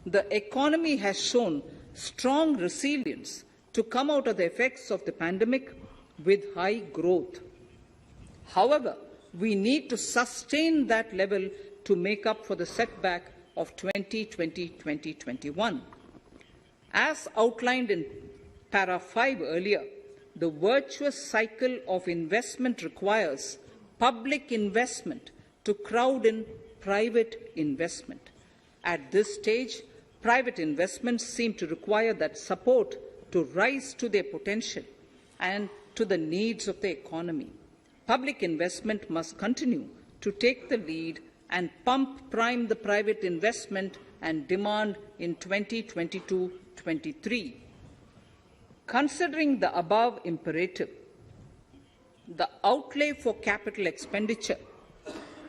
The economy has shown strong resilience to come out of the effects of the pandemic with high growth. However, we need to sustain that level to make up for the setback of 2020-2021. As outlined in para 5 earlier, the virtuous cycle of investment requires public investment to crowd in private investment. At this stage, private investments seem to require that support to rise to their potential and to the needs of the economy. Public investment must continue to take the lead and prime the private investment and demand in 2022-23. Considering the above imperative, the outlay for capital expenditure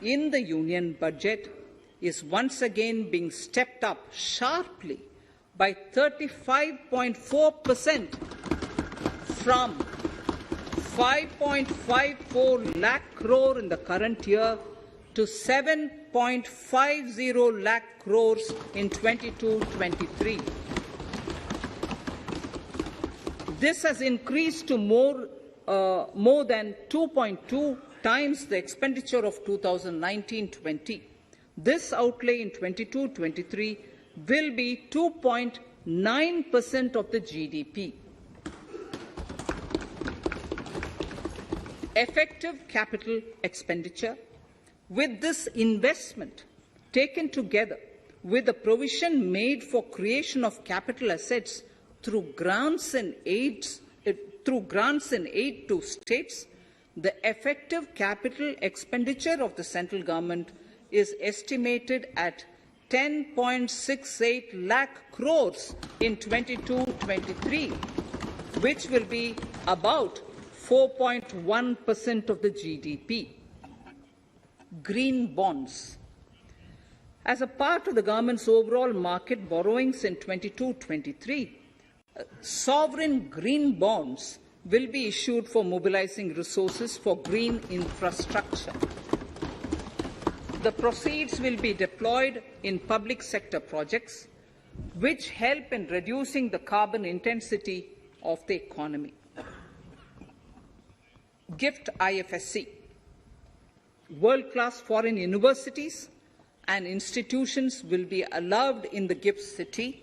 in the Union budget is once again being stepped up sharply by 35.4% from 5.54 lakh crore in the current year to 7.50 lakh crores in 22-23. This has increased to more than 2.2 times the expenditure of 2019-20. This outlay in 22-23 will be 2.9% of the GDP. Effective capital expenditure, with this investment taken together with the provision made for creation of capital assets through grants and aid to states, the effective capital expenditure of the central government is estimated at 10.68 lakh crores in 22-23, which will be about 4.1% of the GDP. Green bonds. As a part of the government's overall market borrowings in 22-23, sovereign green bonds will be issued for mobilizing resources for green infrastructure. The proceeds will be deployed in public sector projects which help in reducing the carbon intensity of the economy. Gift IFSC. World-class foreign universities and institutions will be allowed in the gift city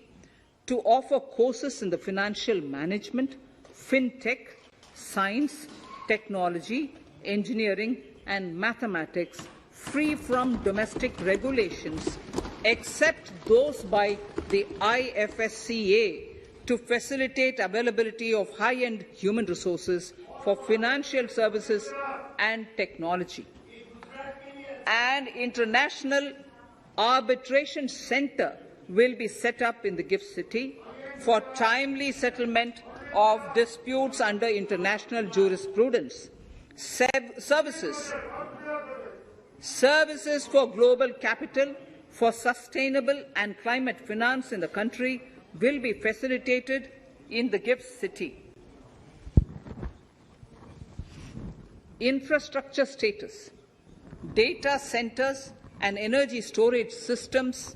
to offer courses in the financial management, fintech, science, technology, engineering, and mathematics free from domestic regulations, except those by the IFSCA, to facilitate availability of high-end human resources for financial services and technology. An international arbitration centre will be set up in the gift city for timely settlement of disputes under international jurisprudence. Services for global capital for sustainable and climate finance in the country will be facilitated in the gift city. Infrastructure status. Data centers and energy storage systems,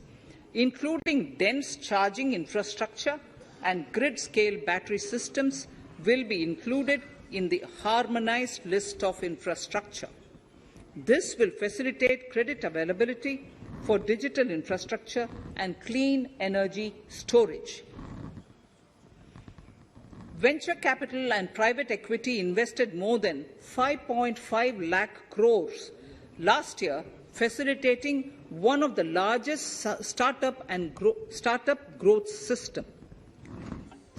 including dense charging infrastructure and grid-scale battery systems, will be included in the harmonized list of infrastructure. This will facilitate credit availability for digital infrastructure and clean energy storage. Venture capital and private equity invested more than 5.5 lakh crores last year, facilitating one of the largest startup growth system.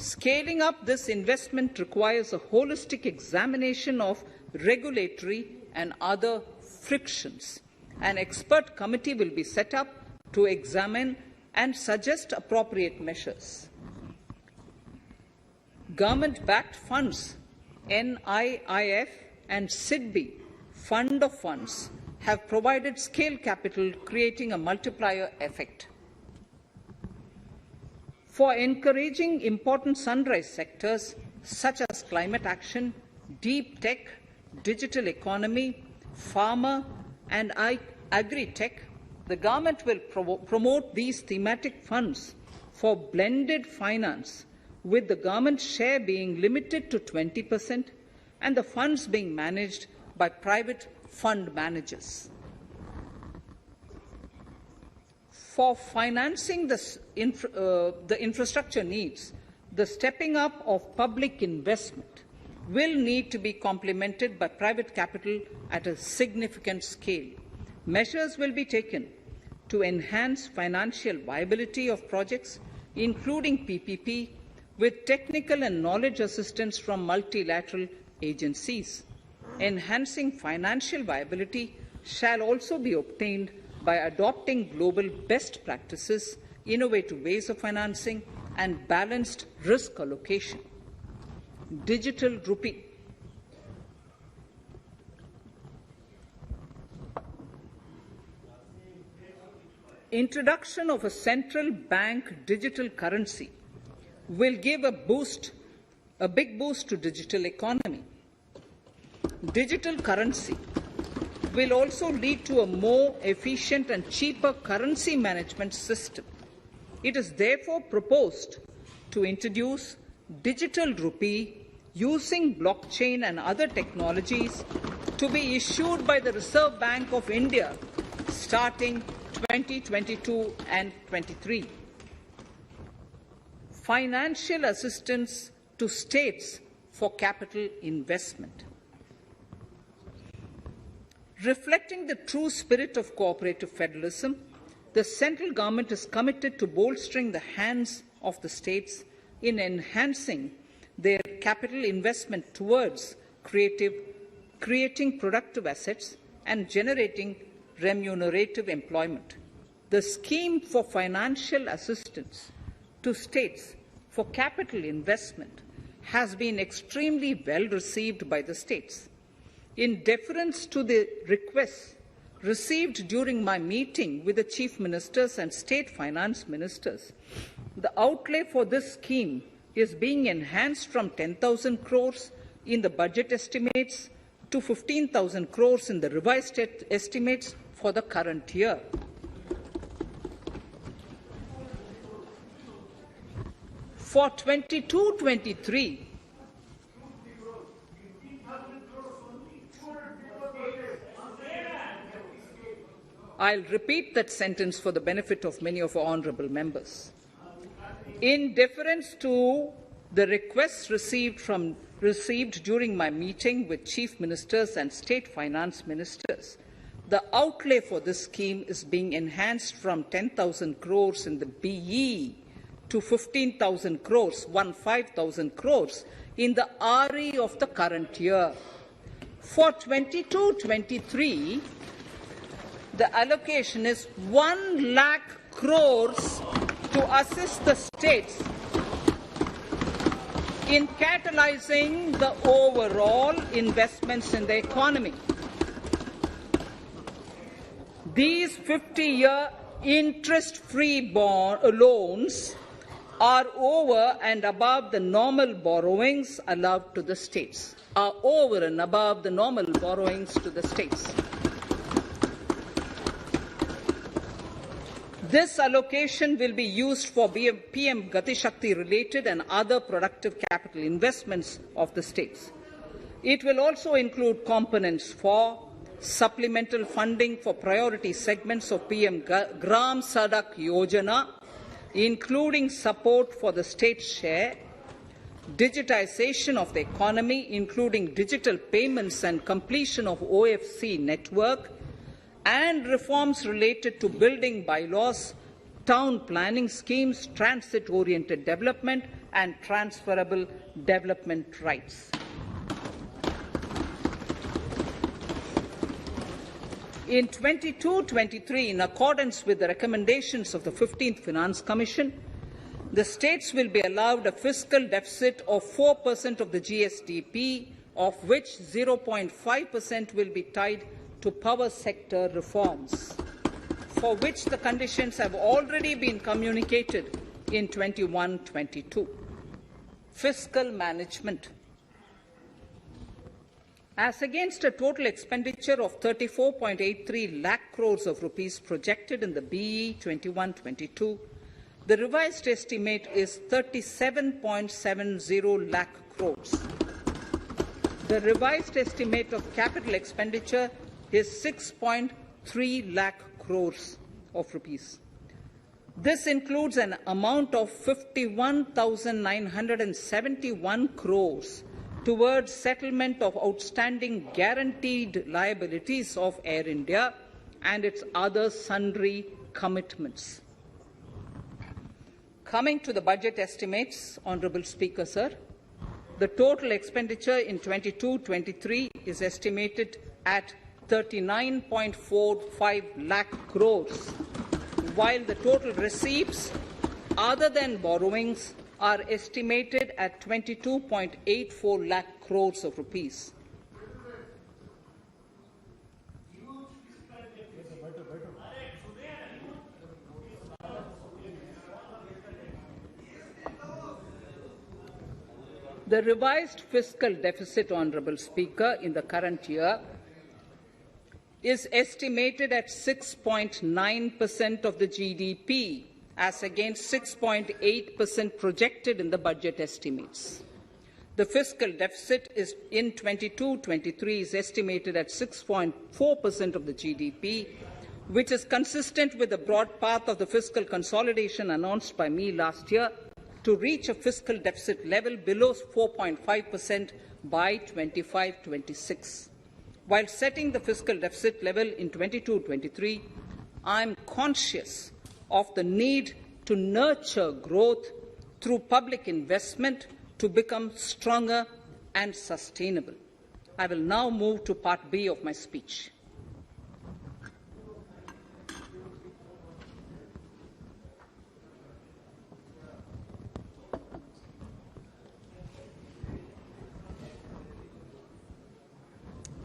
Scaling up this investment requires a holistic examination of regulatory and other frictions. An expert committee will be set up to examine and suggest appropriate measures. Government-backed funds, NIIF and SIDBI, Fund of Funds, have provided scale capital, creating a multiplier effect. For encouraging important sunrise sectors such as climate action, deep tech, digital economy, pharma and agri-tech, the government will promote these thematic funds for blended finance, with the government share being limited to 20% and the funds being managed by private fund managers. For financing the infrastructure needs, the stepping up of public investment will need to be complemented by private capital at a significant scale. Measures will be taken to enhance financial viability of projects, including PPP, with technical and knowledge assistance from multilateral agencies. Enhancing financial viability shall also be obtained by adopting global best practices, innovative ways of financing, and balanced risk allocation. Digital rupee. Introduction of a central bank digital currency will give a big boost to digital economy. Digital currency will also lead to a more efficient and cheaper currency management system. It is therefore proposed to introduce digital rupee using blockchain and other technologies to be issued by the Reserve Bank of India starting 2022 and 23. Financial assistance to states for capital investment. Reflecting the true spirit of cooperative federalism, the central government is committed to bolstering the hands of the states in enhancing their capital investment towards creating productive assets and generating remunerative employment. The scheme for financial assistance to states for capital investment has been extremely well received by the states. In deference to the requests received during my meeting with the chief ministers and state finance ministers, the outlay for this scheme is being enhanced from 10,000 crores in the budget estimates to 15,000 crores in the revised estimates for the current year. For 22-23, I'll repeat that sentence for the benefit of many of our honourable members. In deference to the requests received during my meeting with chief ministers and state finance ministers, the outlay for this scheme is being enhanced from 10,000 crores in the BE to 15,000 crores, 15,000 crores in the RE of the current year. For 22-23, the allocation is 1 lakh crores to assist the states in catalyzing the overall investments in the economy. These 50-year interest-free loans are over and above the normal borrowings allowed to the states, This allocation will be used for PM Gati Shakti related and other productive capital investments of the states. It will also include components for supplemental funding for priority segments of PM Gram Sadak Yojana, including support for the state share, digitization of the economy, including digital payments and completion of OFC network, and reforms related to building bylaws, town planning schemes, transit-oriented development, and transferable development rights. In 22-23, in accordance with the recommendations of the 15th Finance Commission, the states will be allowed a fiscal deficit of 4% of the GSDP, of which 0.5% will be tied to power sector reforms, for which the conditions have already been communicated in 21-22. Fiscal management. As against a total expenditure of 34.83 lakh crores of rupees projected in the BE 21-22, the revised estimate is 37.70 lakh crores. The revised estimate of capital expenditure is 6.3 lakh crores of rupees. This includes an amount of 51,971 crores towards settlement of outstanding guaranteed liabilities of Air India and its other sundry commitments. Coming to the budget estimates, Honourable Speaker, sir, the total expenditure in 22-23 is estimated at 39.45 lakh crores, while the total receipts other than borrowings are estimated at 22.84 lakh crores of rupees. The revised fiscal deficit, Honourable Speaker, in the current year is estimated at 6.9% of the GDP, as against 6.8% projected in the budget estimates. The fiscal deficit is in 22-23 is estimated at 6.4% of the GDP, which is consistent with the broad path of the fiscal consolidation announced by me last year to reach a fiscal deficit level below 4.5% by 25-26. While setting the fiscal deficit level in 22-23, I am conscious of the need to nurture growth through public investment to become stronger and sustainable. I will now move to Part B of my speech.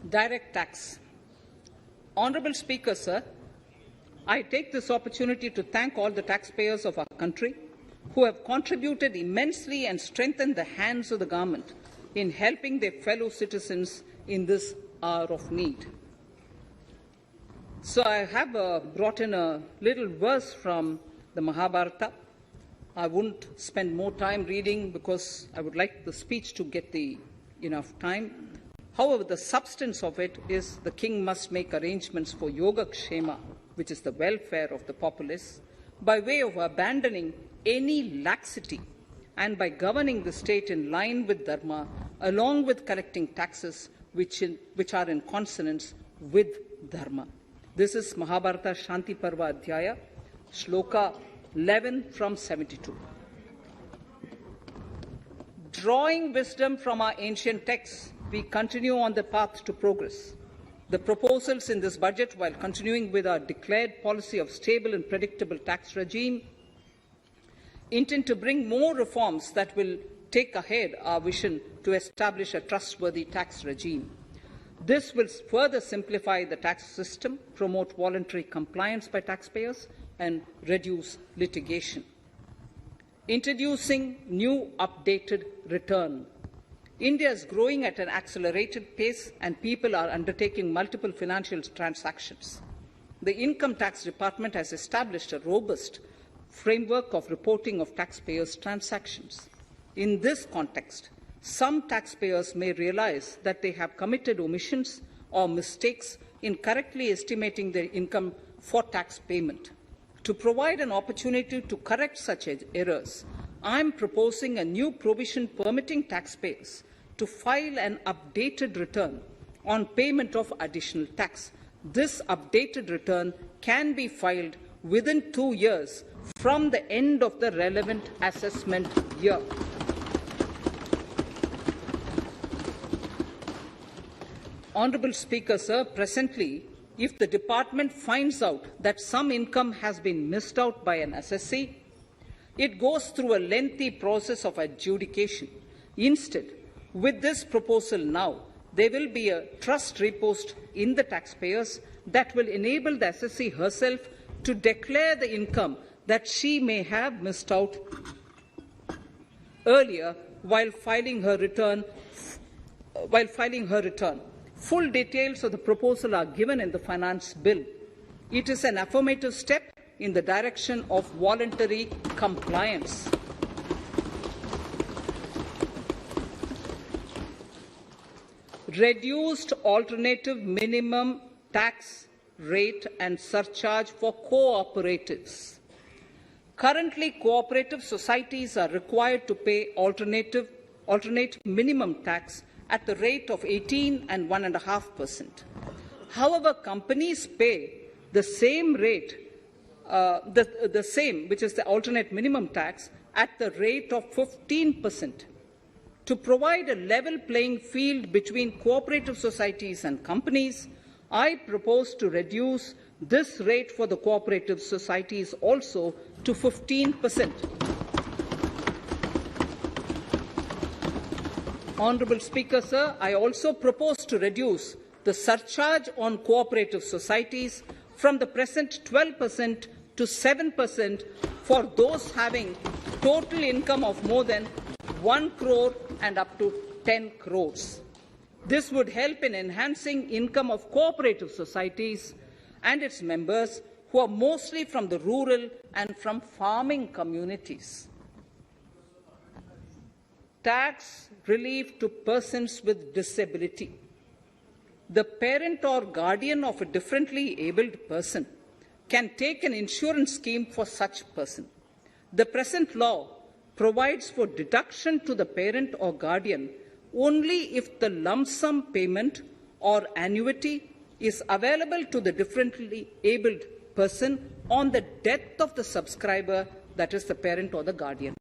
Direct tax. Honourable Speaker, sir, I take this opportunity to thank all the taxpayers of our country who have contributed immensely and strengthened the hands of the government in helping their fellow citizens in this hour of need. So I have brought in a little verse from the Mahabharata. I won't spend more time reading because I would like the speech to get enough time. However, the substance of it is the king must make arrangements for yoga kshema, which is the welfare of the populace, by way of abandoning any laxity and by governing the state in line with dharma, along with collecting taxes which are in consonance with dharma. This is Mahabharata Shanti Parva Adhyaya, Shloka 11 from 72. Drawing wisdom from our ancient texts, we continue on the path to progress. The proposals in this budget, while continuing with our declared policy of stable and predictable tax regime, intend to bring more reforms that will take ahead our vision to establish a trustworthy tax regime. This will further simplify the tax system, promote voluntary compliance by taxpayers, and reduce litigation. Introducing new updated return. India is growing at an accelerated pace and people are undertaking multiple financial transactions. The Income Tax Department has established a robust framework of reporting of taxpayers' transactions. In this context, some taxpayers may realize that they have committed omissions or mistakes in correctly estimating their income for tax payment. To provide an opportunity to correct such errors, I am proposing a new provision permitting taxpayers to file an updated return on payment of additional tax. This updated return can be filed within 2 years from the end of the relevant assessment year. Honourable Speaker, sir, presently, if the department finds out that some income has been missed out by an assessee, it goes through a lengthy process of adjudication. Instead, with this proposal now, there will be a trust repost in the taxpayers that will enable the assessee herself to declare the income that she may have missed out earlier while filing her return. Full details of the proposal are given in the Finance Bill. It is an affirmative step in the direction of voluntary compliance. Reduced alternative minimum tax rate and surcharge for co-operatives. Currently, cooperative societies are required to pay alternate minimum tax at the rate of 18 and 1.5%. However, companies pay the same rate, the same, which is the alternate minimum tax, at the rate of 15%. To provide a level playing field between cooperative societies and companies, I propose to reduce this rate for the cooperative societies also to 15%. Honourable Speaker, sir, I also propose to reduce the surcharge on cooperative societies from the present 12% to 7% for those having total income of more than 1 crore and up to 10 crores. This would help in enhancing income of cooperative societies and its members who are mostly from the rural and from farming communities. Tax relief to persons with disability. The parent or guardian of a differently abled person can take an insurance scheme for such person. The present law provides for deduction to the parent or guardian only if the lump sum payment or annuity is available to the differently abled person on the death of the subscriber, that is the parent or the guardian.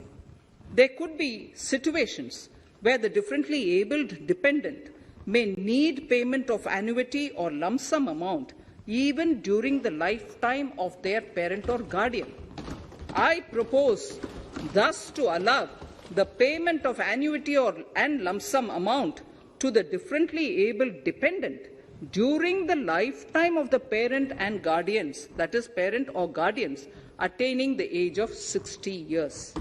There could be situations where the differently abled dependent may need payment of annuity or lump sum amount even during the lifetime of their parent or guardian. I propose thus to allow the payment of annuity and lump sum amount to the differently abled dependent during the lifetime of the parent and guardians, that is, parent or guardians, attaining the age of 60 years.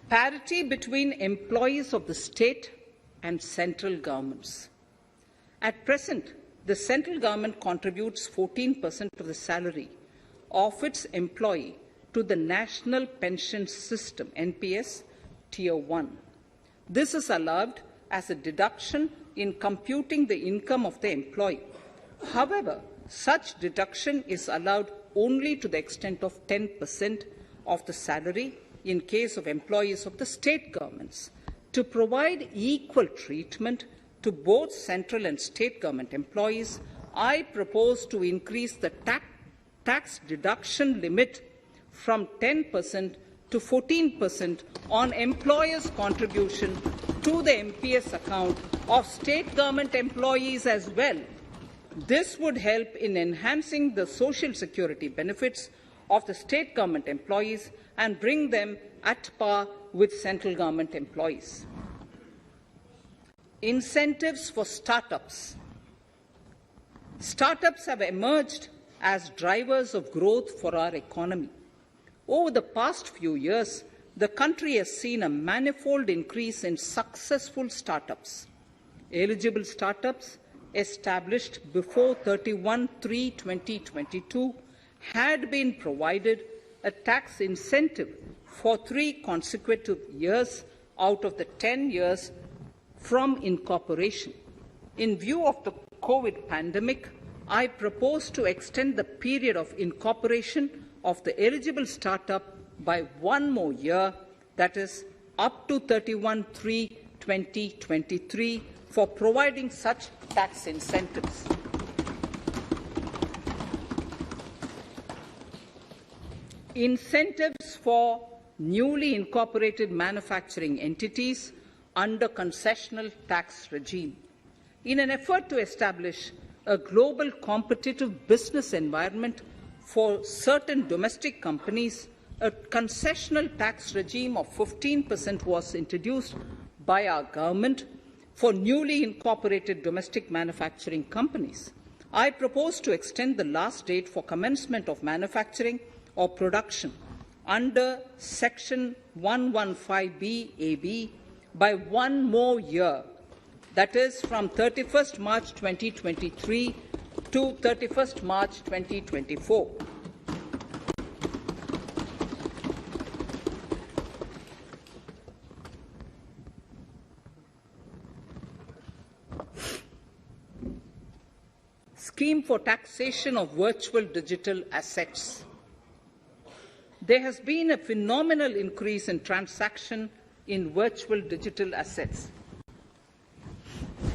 Parity between employees of the state and central governments. At present, the central government contributes 14% of the salary of its employee to the National Pension System, NPS, Tier 1. This is allowed as a deduction in computing the income of the employee. However, such deduction is allowed only to the extent of 10% of the salary in case of employees of the state governments. To provide equal treatment to both central and state government employees, I propose to increase the tax deduction limit from 10% to 14% on employers' contribution to the MPS account of state government employees as well. This would help in enhancing the social security benefits of the state government employees and bring them at par with central government employees. Incentives for startups. Startups have emerged as drivers of growth for our economy. Over the past few years, the country has seen a manifold increase in successful startups. Eligible startups established before 31/3/2022 had been provided a tax incentive for 3 consecutive years out of the 10 years from incorporation. In view of the COVID pandemic, I propose to extend the period of incorporation of the eligible startup by 1 more year, that is, up to 31/3/2023, for providing such tax incentives. Incentives for newly incorporated manufacturing entities under concessional tax regime. In an effort to establish a global competitive business environment for certain domestic companies, a concessional tax regime of 15% was introduced by our government for newly incorporated domestic manufacturing companies. I propose to extend the last date for commencement of manufacturing or production under Section 115BAB by 1 more year, that is from 31st March 2023 to 31st March 2024. Scheme for taxation of virtual digital assets. There has been a phenomenal increase in transaction in virtual digital assets.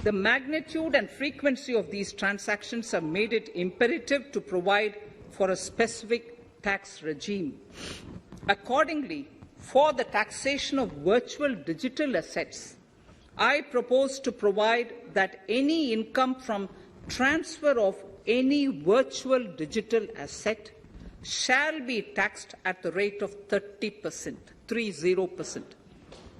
The magnitude and frequency of these transactions have made it imperative to provide for a specific tax regime. Accordingly, for the taxation of virtual digital assets, I propose to provide that any income from transfer of any virtual digital asset shall be taxed at the rate of 30%, 30%.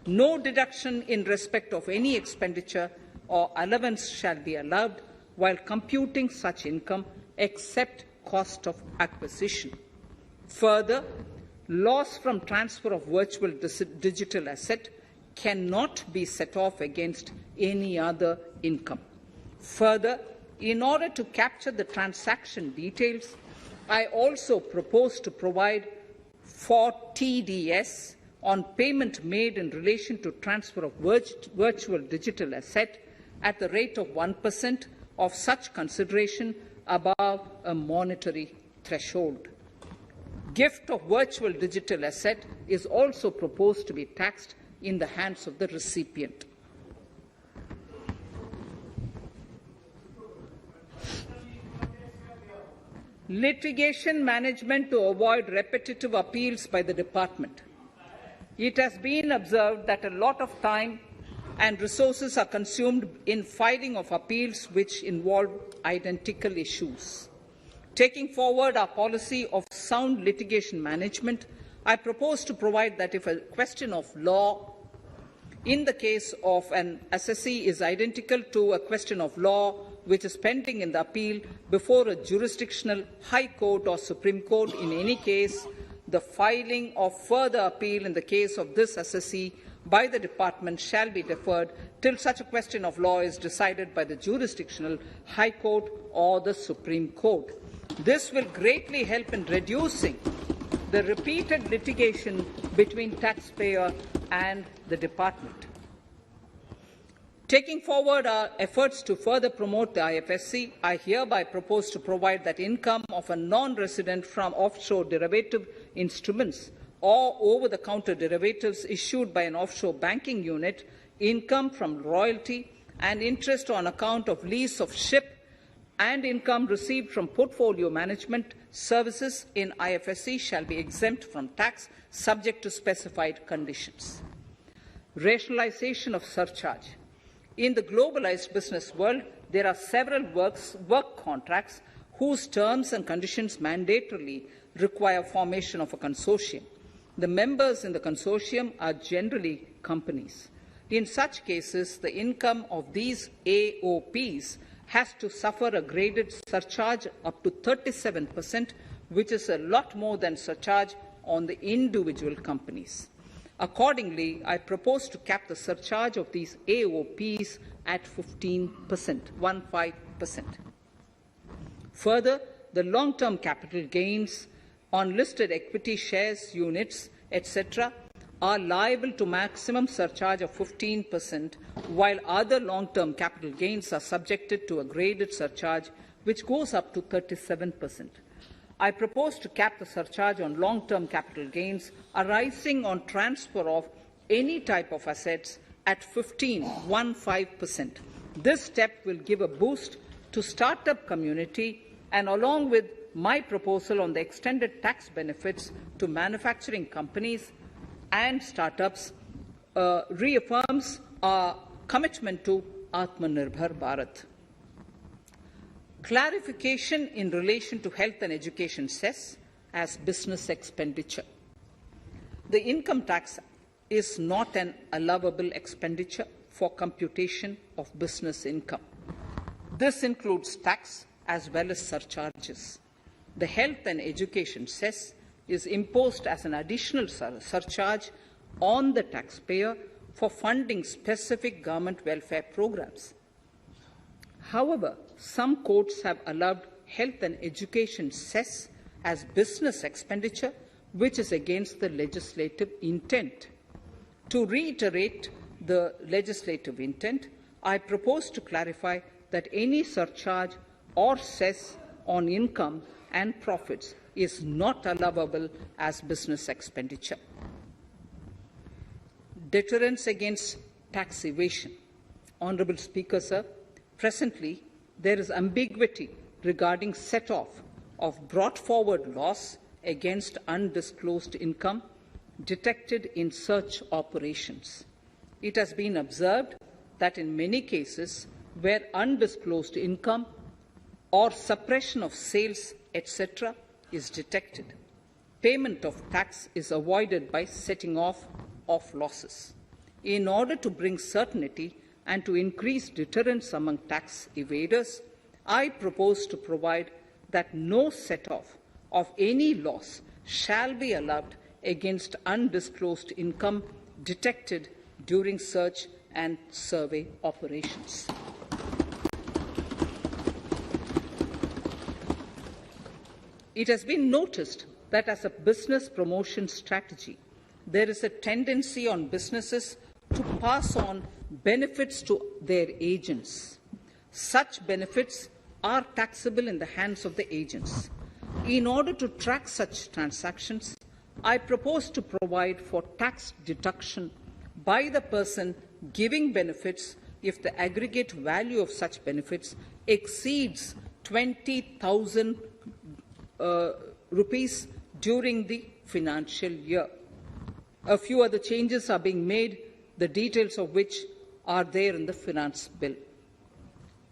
No deduction in respect of any expenditure or allowance shall be allowed while computing such income except cost of acquisition. Further, loss from transfer of virtual digital asset cannot be set off against any other income. Further, in order to capture the transaction details, I also propose to provide for TDS on payment made in relation to transfer of virtual digital asset at the rate of 1% of such consideration above a monetary threshold. Gift of virtual digital asset is also proposed to be taxed in the hands of the recipient. Litigation management to avoid repetitive appeals by the department. It has been observed that a lot of time and resources are consumed in filing of appeals which involve identical issues. Taking forward our policy of sound litigation management, I propose to provide that if a question of law in the case of an assessee is identical to a question of law which is pending in the appeal before a jurisdictional High Court or Supreme Court, in any case, the filing of further appeal in the case of this assessee by the department shall be deferred till such a question of law is decided by the jurisdictional High Court or the Supreme Court. This will greatly help in reducing the repeated litigation between taxpayer and the department. Taking forward our efforts to further promote the IFSC, I hereby propose to provide that income of a non-resident from offshore derivative instruments or over-the-counter derivatives issued by an offshore banking unit, income from royalty and interest on account of lease of ship, and income received from portfolio management services in IFSC shall be exempt from tax subject to specified conditions. Rationalization of surcharge. In the globalized business world, there are several work contracts whose terms and conditions mandatorily require formation of a consortium. The members in the consortium are generally companies. In such cases, the income of these AOPs has to suffer a graded surcharge up to 37%, which is a lot more than surcharge on the individual companies. Accordingly, I propose to cap the surcharge of these AOPs at 15%, 15%. Further, the long-term capital gains on listed equity shares, units, etc., are liable to maximum surcharge of 15%, while other long-term capital gains are subjected to a graded surcharge which goes up to 37%. I propose to cap the surcharge on long-term capital gains arising on transfer of any type of assets at 15%. This step will give a boost to start-up community, and along with my proposal on the extended tax benefits to manufacturing companies and start-ups, reaffirms our commitment to Atmanirbhar Bharat. Clarification in relation to health and education cess as business expenditure. The income tax is not an allowable expenditure for computation of business income. This includes tax as well as surcharges. The health and education cess is imposed as an additional surcharge on the taxpayer for funding specific government welfare programs. However, some courts have allowed health and education cess as business expenditure, which is against the legislative intent. To reiterate the legislative intent, I propose to clarify that any surcharge or cess on income and profits is not allowable as business expenditure. Deterrence against tax evasion. Honourable Speaker, sir, presently there is ambiguity regarding set-off of brought forward loss against undisclosed income detected in search operations. It has been observed that in many cases where undisclosed income or suppression of sales, etc., is detected, payment of tax is avoided by setting off of losses. In order to bring certainty and to increase deterrence among tax evaders, I propose to provide that no set-off of any loss shall be allowed against undisclosed income detected during search and survey operations. It has been noticed that as a business promotion strategy, there is a tendency on businesses to pass on benefits to their agents. Such benefits are taxable in the hands of the agents. In order to track such transactions, I propose to provide for tax deduction by the person giving benefits if the aggregate value of such benefits exceeds 20,000 rupees during the financial year. A few other changes are being made, the details of which are there in the finance bill.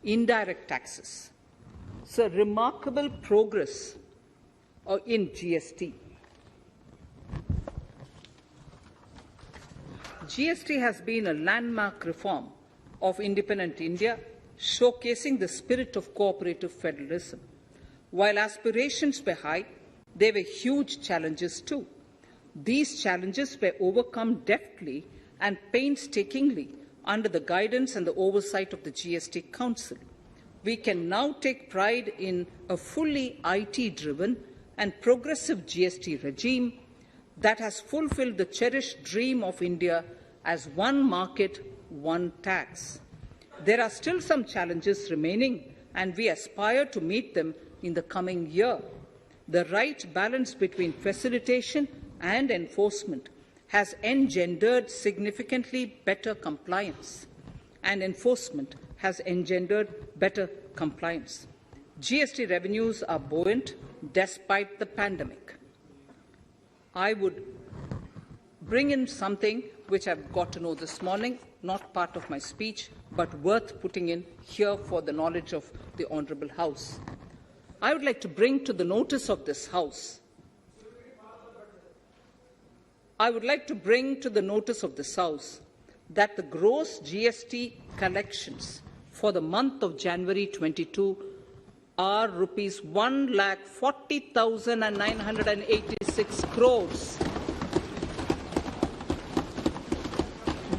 Indirect taxes. So, remarkable progress in GST. GST has been a landmark reform of independent India, showcasing the spirit of cooperative federalism. While aspirations were high, there were huge challenges too. These challenges were overcome deftly and painstakingly under the guidance and the oversight of the GST Council. We can now take pride in a fully IT-driven and progressive GST regime that has fulfilled the cherished dream of India as one market, one tax. There are still some challenges remaining, and we aspire to meet them in the coming year. The right balance between facilitation and enforcement has engendered significantly better compliance, and enforcement has engendered better compliance. GST revenues are buoyant despite the pandemic. I would bring in something which I've got to know this morning, not part of my speech, but worth putting in here for the knowledge of the Honourable House. I would like to bring to the notice of this House that the gross GST collections for the month of January 22 are rupees 1,40,986 crores,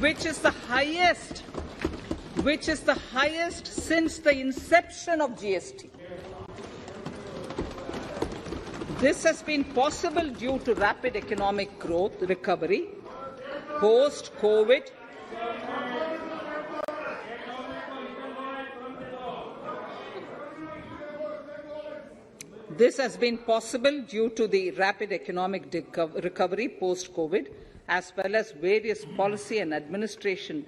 which is the highest since the inception of GST. This has been possible due to rapid economic growth, recovery, post-COVID, This has been possible due to the rapid economic recovery post-COVID, as well as various policy and administration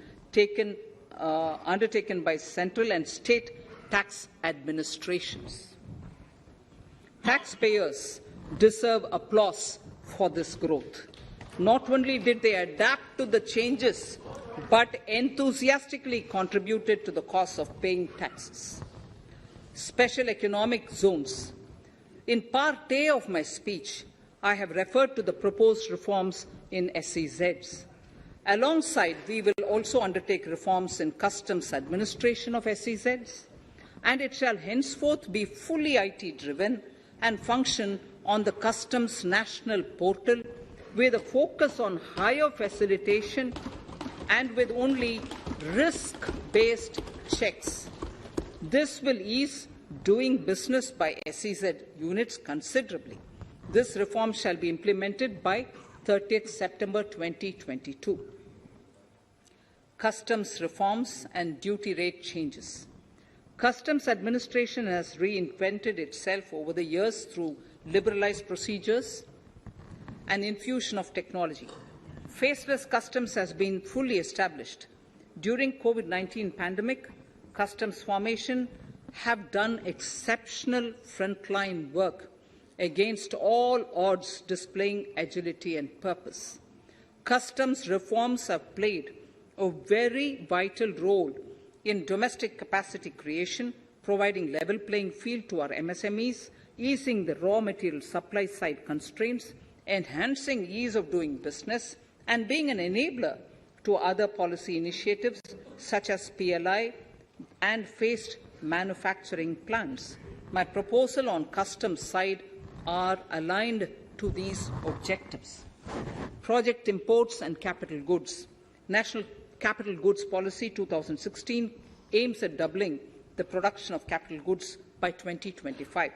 undertaken by central and state tax administrations. Taxpayers deserve applause for this growth. Not only did they adapt to the changes, but enthusiastically contributed to the cost of paying taxes. Special economic zones. In part A of my speech, I have referred to the proposed reforms in SEZs. Alongside, we will also undertake reforms in customs administration of SEZs, and it shall henceforth be fully IT-driven and function on the Customs National Portal with a focus on higher facilitation and with only risk-based checks. This will ease doing business by SEZ units considerably. This reform shall be implemented by 30th September 2022. Customs reforms and duty rate changes. Customs administration has reinvented itself over the years through liberalized procedures and infusion of technology. Faceless customs has been fully established. During COVID-19 pandemic, customs formation have done exceptional frontline work against all odds, displaying agility and purpose. Customs reforms have played a very vital role in domestic capacity creation, providing level playing field to our MSMEs, easing the raw material supply side constraints, enhancing ease of doing business, and being an enabler to other policy initiatives such as PLI and phased manufacturing plans. My proposal on customs side are aligned to these objectives. Project imports and capital goods. National Capital Goods Policy 2016 aims at doubling the production of capital goods by 2025.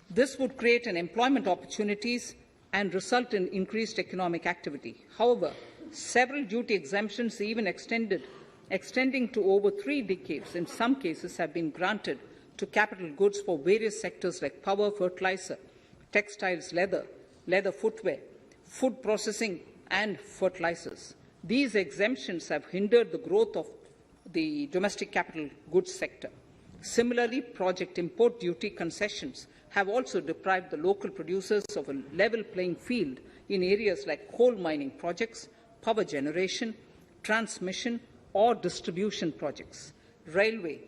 This would create an employment opportunities and result in increased economic activity. However, several duty exemptions, even extending to over 3 decades, in some cases have been granted to capital goods for various sectors like power, fertilizer, textiles, leather footwear, food processing, and fertilizers. These exemptions have hindered the growth of the domestic capital goods sector. Similarly, project import duty concessions have also deprived the local producers of a level playing field in areas like coal mining projects, power generation, transmission or distribution projects, railway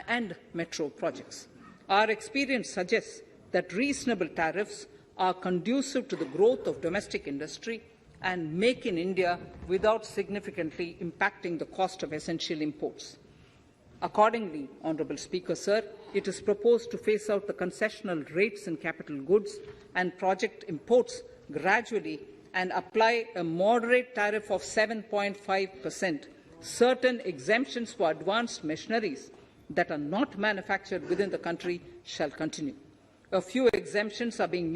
and metro projects. Our experience suggests that reasonable tariffs are conducive to the growth of domestic industry and make in India without significantly impacting the cost of essential imports. Accordingly, Honourable Speaker, Sir, it is proposed to phase out the concessional rates in capital goods and project imports gradually and apply a moderate tariff of 7.5%. Certain exemptions for advanced machineries that are not manufactured within the country shall continue. A few exemptions are being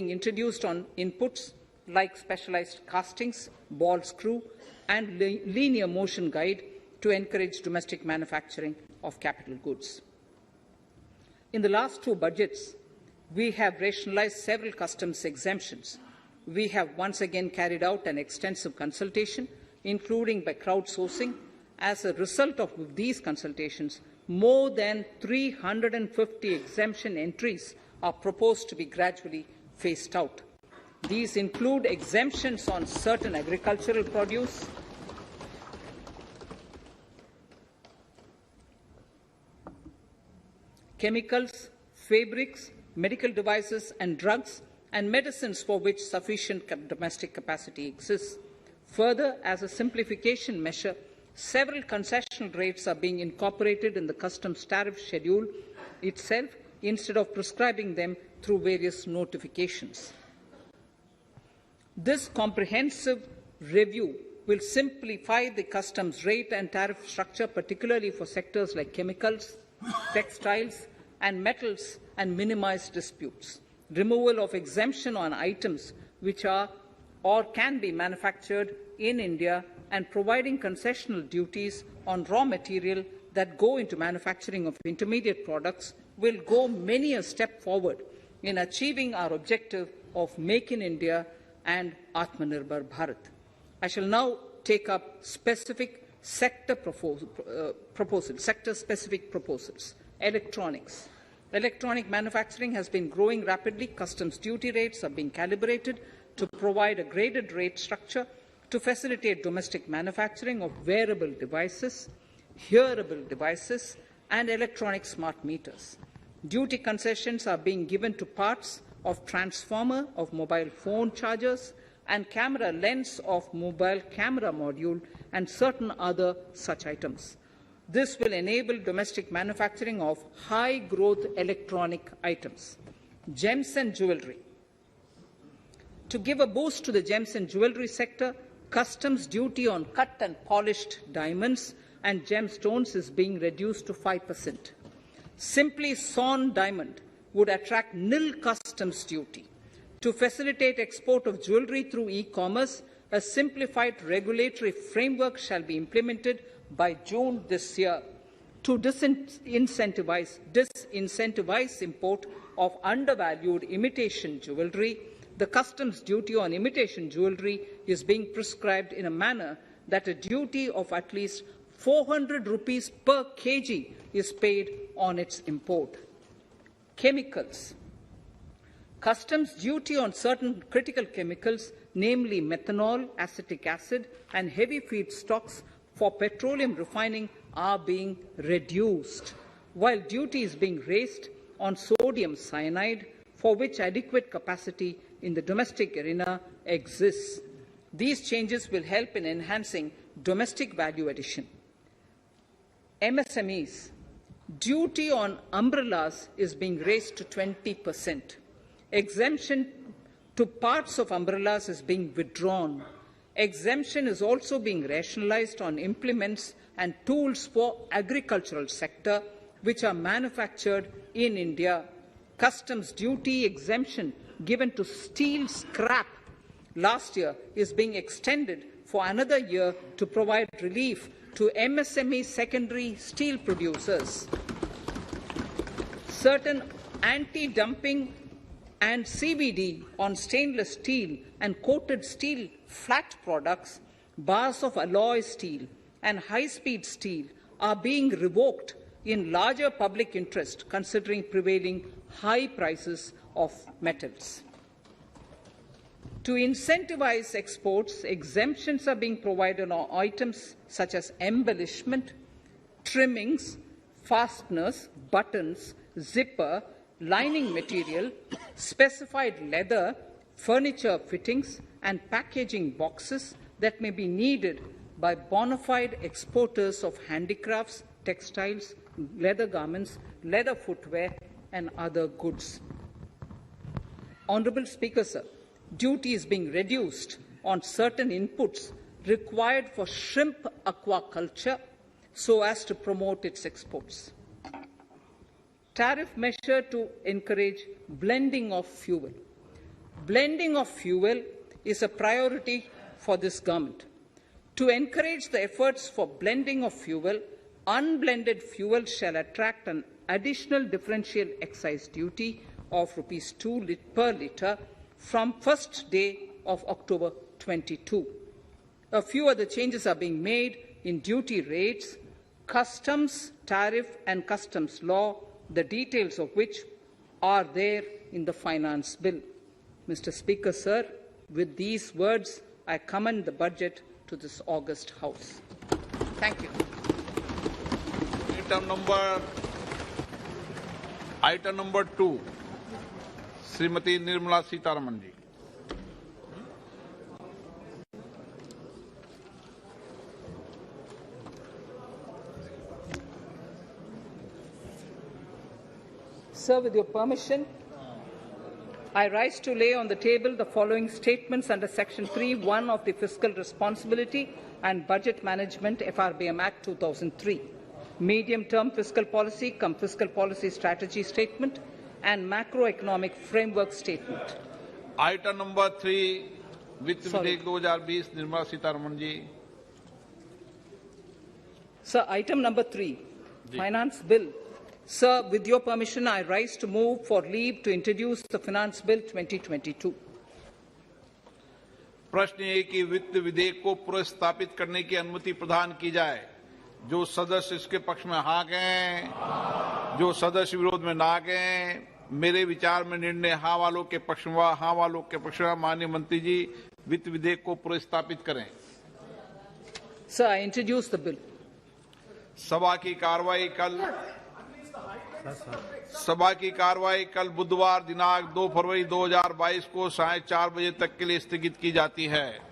introduced on inputs like specialized castings, ball screw, and linear motion guide to encourage domestic manufacturing of capital goods. In the last 2 budgets, we have rationalized several customs exemptions. We have once again carried out an extensive consultation, including by crowdsourcing. As a result of these consultations, more than 350 exemption entries are proposed to be gradually phased out. These include exemptions on certain agricultural produce, chemicals, fabrics, medical devices and drugs, and medicines for which sufficient domestic capacity exists. Further, as a simplification measure, several concessional rates are being incorporated in the customs tariff schedule itself instead of prescribing them through various notifications. This comprehensive review will simplify the customs rate and tariff structure, particularly for sectors like chemicals, textiles, and metals, and minimize disputes. Removal of exemption on items which are or can be manufactured in India and providing concessional duties on raw material that go into manufacturing of intermediate products will go many a step forward in achieving our objective of Make in India and Atmanirbhar Bharat. I shall now take up specific sector-specific proposals. Electronics. Electronic manufacturing has been growing rapidly. Customs duty rates are being calibrated to provide a graded rate structure to facilitate domestic manufacturing of wearable devices, hearable devices, and electronic smart meters. Duty concessions are being given to parts of transformer of mobile phone chargers and camera lens of mobile camera module and certain other such items. This will enable domestic manufacturing of high-growth electronic items. Gems and jewellery. To give a boost to the gems and jewellery sector, customs duty on cut and polished diamonds and gemstones is being reduced to 5%. Simply sawn diamond would attract nil customs duty. To facilitate export of jewellery through e-commerce, a simplified regulatory framework shall be implemented by June this year. To disincentivize import of undervalued imitation jewellery, the customs duty on imitation jewellery is being prescribed in a manner that a duty of at least 400 rupees per kg is paid on its import. Chemicals. Customs duty on certain critical chemicals, namely methanol, acetic acid, and heavy feedstocks for petroleum refining, are being reduced, while duty is being raised on sodium cyanide, for which adequate capacity in the domestic arena exists. These changes will help in enhancing domestic value addition. MSMEs. Duty on umbrellas is being raised to 20%. Exemption to parts of umbrellas is being withdrawn. Exemption is also being rationalized on implements and tools for agricultural sector which are manufactured in India. Customs duty exemption given to steel scrap last year is being extended for another year to provide relief to MSME secondary steel producers. Certain anti-dumping and CVD on stainless steel and coated steel flat products, bars of alloy steel and high-speed steel are being revoked in larger public interest considering prevailing high prices of metals. To incentivize exports, exemptions are being provided on items such as embellishment, trimmings, fasteners, buttons, zipper, lining material, specified leather, furniture fittings, and packaging boxes that may be needed by bona fide exporters of handicrafts, textiles, leather garments, leather footwear, and other goods. Honourable Speaker, sir, duty is being reduced on certain inputs required for shrimp aquaculture so as to promote its exports. Tariff measure to encourage blending of fuel. Blending of fuel is a priority for this government. To encourage the efforts for blending of fuel, unblended fuel shall attract an additional differential excise duty of Rs 2 per litre from first day of October 22. A few other changes are being made in duty rates, customs, tariff and customs law, the details of which are there in the finance bill. Mr. Speaker, sir, with these words, I commend the budget to this august House. Thank you. Item number 2, Srimati Nirmala Sitharaman ji. Sir, with your permission, I rise to lay on the table the following statements under Section 3(1) of the Fiscal Responsibility and Budget Management FRBM Act 2003, Medium-Term Fiscal Policy cum Fiscal Policy Strategy Statement and Macroeconomic Framework Statement. Item number 3, Vitt Videk 2020, Nirmala Sitharaman ji. Sir, item number 3, Finance Bill. Sir, with your permission, I rise to move for leave to introduce the Finance Bill 2022. प्रश्न ये कि वित्त विधेयक को पुनर्स्थापित करने की अनुमति प्रदान की जाए। जो सदस्य इसके पक्ष में हाँ गए, जो सदस्य विरोध में ना गए, मेरे विचार में निर्णय हाँ वालों के पक्ष में, हाँ वालों के पक्ष में। माननीय मंत्री जी वित्त विधेयक को पुरस्तापित करें। Sir, I introduce the bill. सभा की कार्रवाई कल बुधवार दिनांक 2 फरवरी 2022 को 4:30 बजे तक के लिए स्थगित की जाती है।